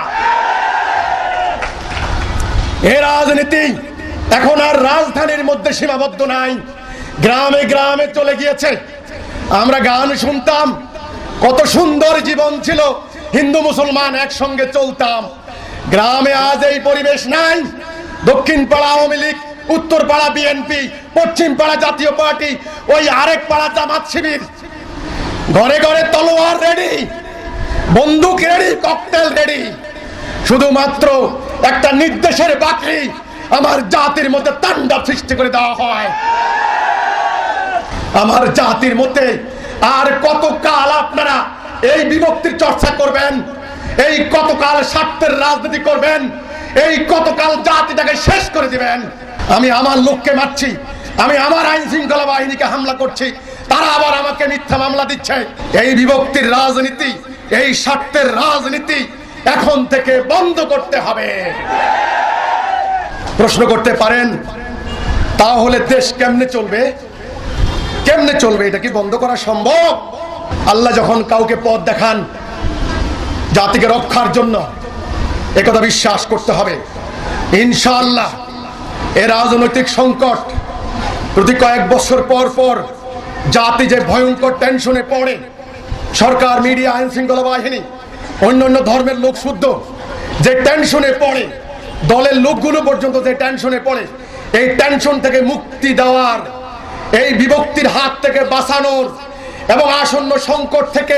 এই রাজনীতি এখন আর রাজধানীর মধ্যে সীমাবদ্ধ নাই, গ্রামে গ্রামে চলে গিয়েছে। আমরা গান শুনতাম, কত সুন্দর জীবন ছিল, হিন্দু মুসলমান একসঙ্গে চলতাম। গ্রামে আজ এই পরিবেশ নাই। দক্ষিণ পাড়া আওয়ামী লীগ, উত্তর পাড়া বিএনপি, পশ্চিম পাড়া জাতীয় পার্টি, ওই আরেক পাড়া জামাত শিবির। ঘরে ঘরে তলোয়ার রেডি, বন্দুক রেডি, ককটেল রেডি। শুধুমাত্র একটা নির্দেশের বাকি আমার জাতির মধ্যে তাণ্ডব সৃষ্টি করে দেওয়া হয়। আমার জাতির মধ্যে আর কত কাল আপনারা এই বিভক্তির চর্চা করবেন? এই কতকাল স্বার্থের রাজনীতি করবেন, এই কতকাল জাতিটাকে শেষ করে দিবেন? আমি আমার লোককে মারছি, আমি আমার আইন শৃঙ্খলা বাহিনীকে হামলা করছি, তারা আবার আমাকে মিথ্যা মামলা দিচ্ছে। এই বিভক্তির রাজনীতি, এই স্বার্থের রাজনীতি এখন থেকে বন্ধ করতে হবে। প্রশ্ন করতে পারেন, তাহলে দেশ কেমনে চলবে? কেমনে চলবে? এটা কি বন্ধ করা সম্ভব? আল্লাহ যখন কাউকে পথ দেখান জাতিকে রক্ষার জন্য, একথা বিশ্বাস করতে হবে। ইনশাআল্লাহ এই রাজনৈতিক সংকট প্রতি কয়েক বছর পর পর জাতি যে ভয়ঙ্কর টেনশনে পড়ে, সরকার, মিডিয়া, আইন শৃঙ্খলা বাহিনী, অন্যান্য ধর্মের লোক শুদ্ধ যে টেনশনে পড়ে, দলের লোকগুলো পর্যন্ত যে টেনশনে পড়ে, এই টেনশন থেকে মুক্তি দেওয়ার, এই বিভক্তির হাত থেকে বাঁচানোর এবং আসন্ন সংকট থেকে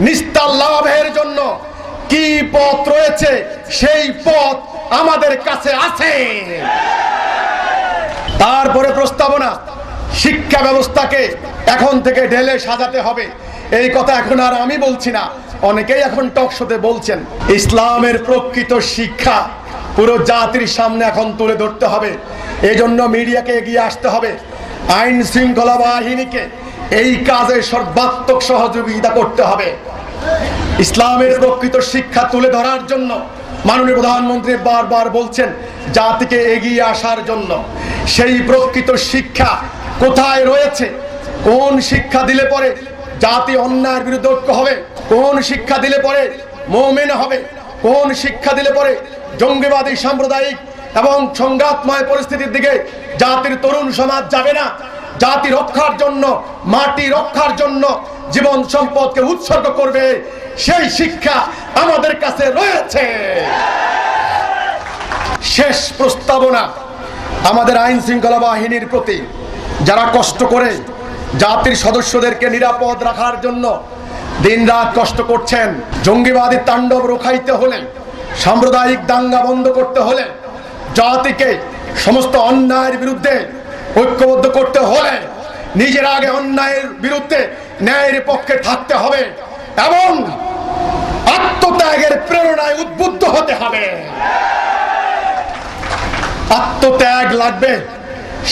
নিস্তার লাভের জন্য কি পথ রয়েছে, সেই পথ আমাদের কাছে আছে। তারপরে প্রস্তাবনা, শিক্ষা ব্যবস্থাকে এখন থেকে ঢেলে সাজাতে হবে। এই কথা এখন আর আমি বলছি না, অনেকেই এখন টক শোতে বলছেন। ইসলামের প্রকৃত শিক্ষা পুরো জাতির সামনে এখন তুলে ধরতে হবে। এই জন্য মিডিয়াকে এগিয়ে আসতে হবে, আইন শৃঙ্খলা বাহিনীকে এই কাজে সর্বাত্মক সহযোগিতা করতে হবে। ইসলামের প্রকৃত শিক্ষা তুলে ধরার জন্য মাননীয় প্রধানমন্ত্রী বারবার বলছেন জাতিকে এগিয়ে আসার জন্য। সেই প্রকৃত শিক্ষা কোথায় রয়েছে? কোন শিক্ষা দিলে পরে জাতি অন্যায়ের বিরুদ্ধে ঐক্য হবে? কোন শিক্ষা দিলে পরে মুমিন হবে? কোন শিক্ষা দিলে পরে জঙ্গিবাদী, সাম্প্রদায়িক এবং সংঘাতময় পরিস্থিতির দিকে জাতির তরুণ সমাজ যাবে না? জাতি রক্ষার জন্য, মাটি রক্ষার জন্য জীবন সম্পদকে উৎসর্গ করবে, সেই শিক্ষা আমাদের কাছে রয়েছে। শেষ প্রস্তাবনা, আমাদের আইন শৃঙ্খলা বাহিনীর প্রতি যারা কষ্ট করে জাতির সদস্যদেরকে নিরাপদ রাখার জন্য দিনরাত কষ্ট করছেন, জঙ্গিবাদী তাণ্ডব রোখাইতে হলে, সাম্প্রদায়িক দাঙ্গা বন্ধ করতে হলে, জাতিকে সমস্ত অন্যায়ের বিরুদ্ধে ঐক্যবদ্ধ করতে হলে নিজের আগে অন্যায়ের বিরুদ্ধে ন্যায়ের পক্ষে থাকতে হবে এবং আত্মত্যাগের প্রেরণায় উদ্বুদ্ধ হতে হবে। আত্মত্যাগ লাগবে,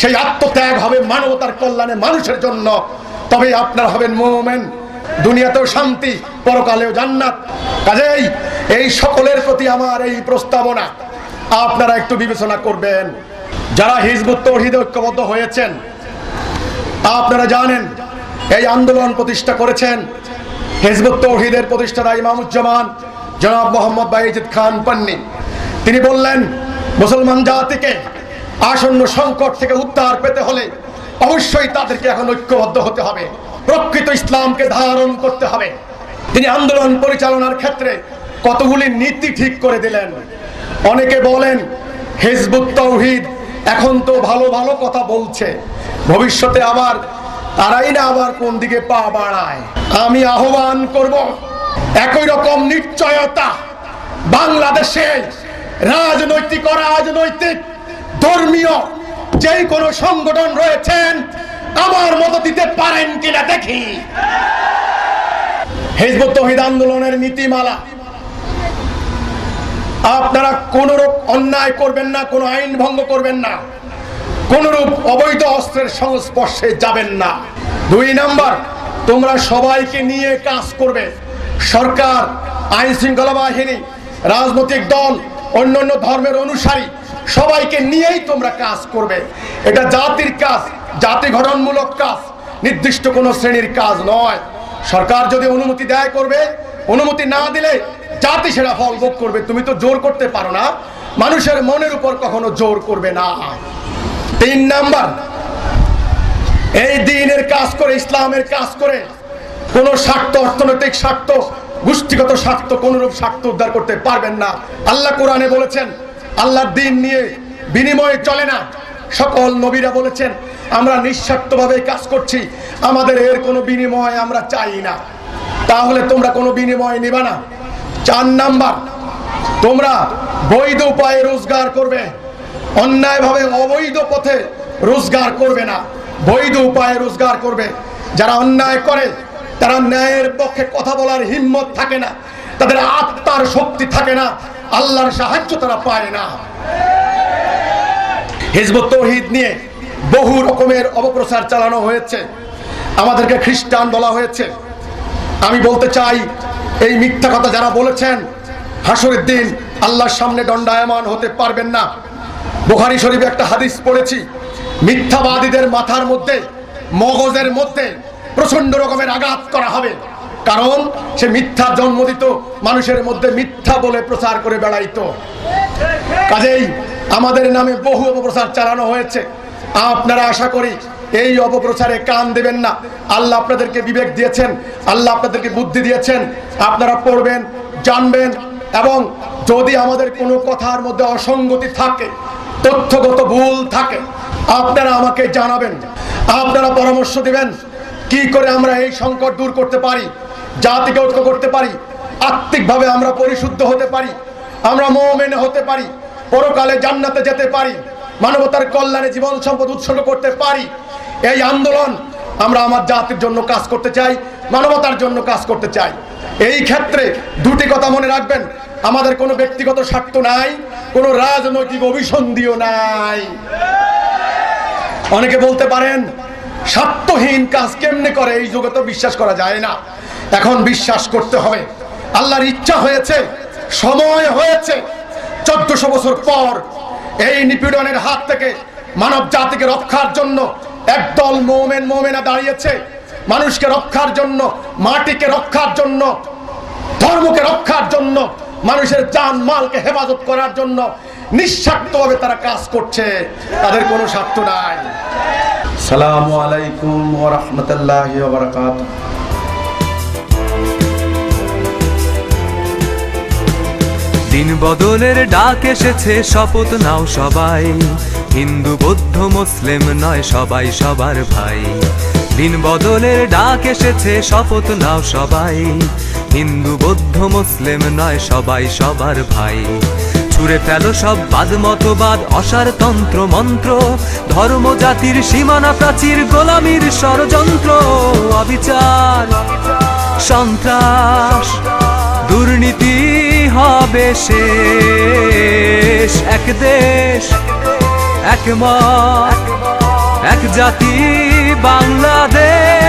সেই আত্মত্যাগ হবে মানবতার কল্যাণে, মানুষের জন্য। তবে আপনারা হবেন মুমিন, দুনিয়াতেও শান্তি, পরকালেও জান্নাত। কাজেই এই সকলের প্রতি আমার এই প্রস্তাবনা, আপনারা একটু বিবেচনা করবেন। যারা হিজবুত তাওহীদে ঐক্যবদ্ধ হয়েছেন, আপনারা জানেন এই আন্দোলন প্রতিষ্ঠা করেছেন হিজবুত তাওহীদের প্রতিষ্ঠাতা ইমামুজ্জামান জনাব মোহাম্মদ বাইজিদ খান পান্নী। তিনি বললেন মুসলমান জাতিকে আসন্ন সংকট থেকে উদ্ধার পেতে হলে অবশ্যই তাদেরকে এখন ঐক্যবদ্ধ হতে হবে, প্রকৃত ইসলামকে ধারণ করতে হবে। তিনি আন্দোলন পরিচালনার ক্ষেত্রে কতগুলি নীতি ঠিক করে দিলেন। অনেকে বলেন হিজবুত তাওহীদ এখন তো ভালো ভালো কথা বলছে, ভবিষ্যতে আবার তারাই না আবার কোন দিকে পা বাড়ায়। আমি আহ্বান করব, একই রকম নিশ্চয়তা বাংলাদেশে রাজনৈতিক, অরাজনৈতিক, ধর্মীয় যে কোনো সংগঠন রয়েছেন আমার মত দিতে পারেন কিনা দেখি। হিজবুত তাওহীদ আন্দোলনের নীতিমালা, আপনারা কোনরূপ অন্যায় করবেন না, কোন আইন ভঙ্গ করবেন না, কোনরূপ অবৈধ অস্ত্রের সংস্পর্শে যাবেন না। 2 নাম্বার, তোমরা সবাইকে নিয়ে কাজ করবে। সরকার, আইন শৃঙ্খলা বাহিনী, রাজনৈতিক দল, অন্যান্য ধর্মের অনুসারী সবাইকে নিয়েই তোমরা কাজ করবে। এটা জাতির কাজ, জাতি গঠনমূলক কাজ, নির্দিষ্ট কোনো শ্রেণীর কাজ নয়। সরকার যদি অনুমতি দেয় করবে, অনুমতি না দিলে জাতি সেটা ফল ভোগ করবে। তুমি তো জোর করতে পারো না, মানুষের মনের উপর কখনো জোর করবে না। 3 নাম্বার, এই দ্বীনের কাজ করে, ইসলামের কাজ করে কোন স্বার্থ, অর্থনৈতিক স্বার্থ, গোষ্ঠীগত স্বার্থ, কোনরূপ স্বার্থ উদ্ধার করতে পারবেন না। আল্লাহ কোরআনে বলেছেন আল্লাহর দ্বীন নিয়ে বিনিময়ে চলে না। সকল নবীরা বলেছেন আমরা নিঃস্বার্থভাবে কাজ করছি, আমাদের এর কোনো বিনিময় আমরা চাই না। তাহলে তোমরা কোনো বিনিময় নিবা না। 4 নাম্বার, তোমরা বৈধ উপায়ে রোজগার করবে, অন্যায়ভাবে অবৈধ পথে রোজগার করবে না, বৈধ উপায়ে রোজগার করবে। যারা অন্যায় করে তারা ন্যায়ের পক্ষে কথা বলার হিম্মত থাকে না, তাদের আত্মার শক্তি থাকে না, আল্লাহর সাহায্য তারা পায় না। হিজবুত তাওহীদ নিয়ে বহু রকমের অপপ্রচার চালানো হয়েছে, আমাদেরকে খ্রিস্টান বলা হয়েছে। আমি বলতে চাই, এই মিথ্যা কথা যারা বলেছেন, হাসরের দিন আল্লাহর সামনে দণ্ডায়মান হতে পারবেন না। বুখারী শরীফে একটা হাদিস পড়েছি, মিথ্যাবাদীদের মাথার মধ্যে, মগজের মধ্যে প্রচন্ড রকমের আঘাত করা হবে, কারণ সে মিথ্যা জন্ম দিত, মানুষের মধ্যে মিথ্যা বলে প্রচার করে বেড়াইতো। কাজেই আমাদের নামে বহু অপপ্রচার চালানো হয়েছে। আপনারা আশা করি এই অপপ্রচারে কান দেবেন না। আল্লাহ আপনাদেরকে বিবেক দিয়েছেন, আল্লাহ আপনাদেরকে বুদ্ধি দিয়েছেন, আপনারা পড়বেন, জানবেন, এবং যদি আমাদের কোনো কথার মধ্যে অসঙ্গতি থাকে, তথ্যগত ভুল থাকে, আপনারা আমাকে জানাবেন, আপনারা পরামর্শ দিবেন কি করে আমরা এই সংকট দূর করতে পারি, জাতিকে ঐক্য করতে পারি, আত্মিকভাবে আমরা পরিশুদ্ধ হতে পারি, আমরা মুমিন হতে পারি, পরকালে জান্নাতে যেতে পারি, মানবতার কল্যাণে জীবন সম্পদ উৎসর্গ করতে পারি। এই আন্দোলন আমরা আমার জাতির জন্য কাজ করতে চাই, মানবতার জন্য কাজ করতে চাই। এই ক্ষেত্রে দুটি কথা মনে রাখবেন, আমাদের কোনো ব্যক্তিগত স্বার্থ নাই, কোনো রাজনৈতিক অভিসন্ধিও নাই। অনেকে বলতে পারেন স্বার্থহীন কাজ কেমনে করে, এই যুগে তো বিশ্বাস করা যায় না। এখন বিশ্বাস করতে হবে, আল্লাহর ইচ্ছা হয়েছে, সময় হয়েছে, 1400 বছর পর এই নিপীড়নের হাত থেকে মানব জাতিকে রক্ষার জন্য একদল মুমিন মুমিনা দাঁড়িয়েছে, মানুষকে রক্ষার জন্য, মাটিকে রক্ষার জন্য, ধর্মকে রক্ষার জন্য, মানুষের জান মালকে হেফাজত করার জন্য নিঃস্বার্থভাবে তারা কাজ করছে, তাদের কোনো স্বার্থ নাই। আসসালামু আলাইকুম ওয়া রাহমাতুল্লাহি ওয়া বারাকাতুহু। দিন বদলের ডাক এসেছে, শপথ নাও সবাই, হিন্দু বৌদ্ধ মুসলিম নয়, সবাই সবার ভাই। দিন বদলের ডাক এসেছে, শপথ নাও সবাই, হিন্দু বৌদ্ধ মুসলিম নয়, সবাই সবার ভাই। ছুঁড়ে ফেলো সব বাদ মতবাদ, অসার তন্ত্র মন্ত্র, ধর্ম জাতির সীমানা প্রাচীর, গোলামীর ষড়যন্ত্র, অবিচার সন্ত্রাস দুর্নীতি হবে শেষ। এক দেশ, এক মত, এক জাতি বাংলাদেশ।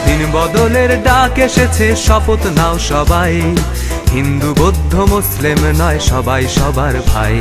দিন বদলের ডাক এসেছে, শপথ নাও সবাই, হিন্দু বৌদ্ধ মুসলিম নয়, সবাই সবার ভাই।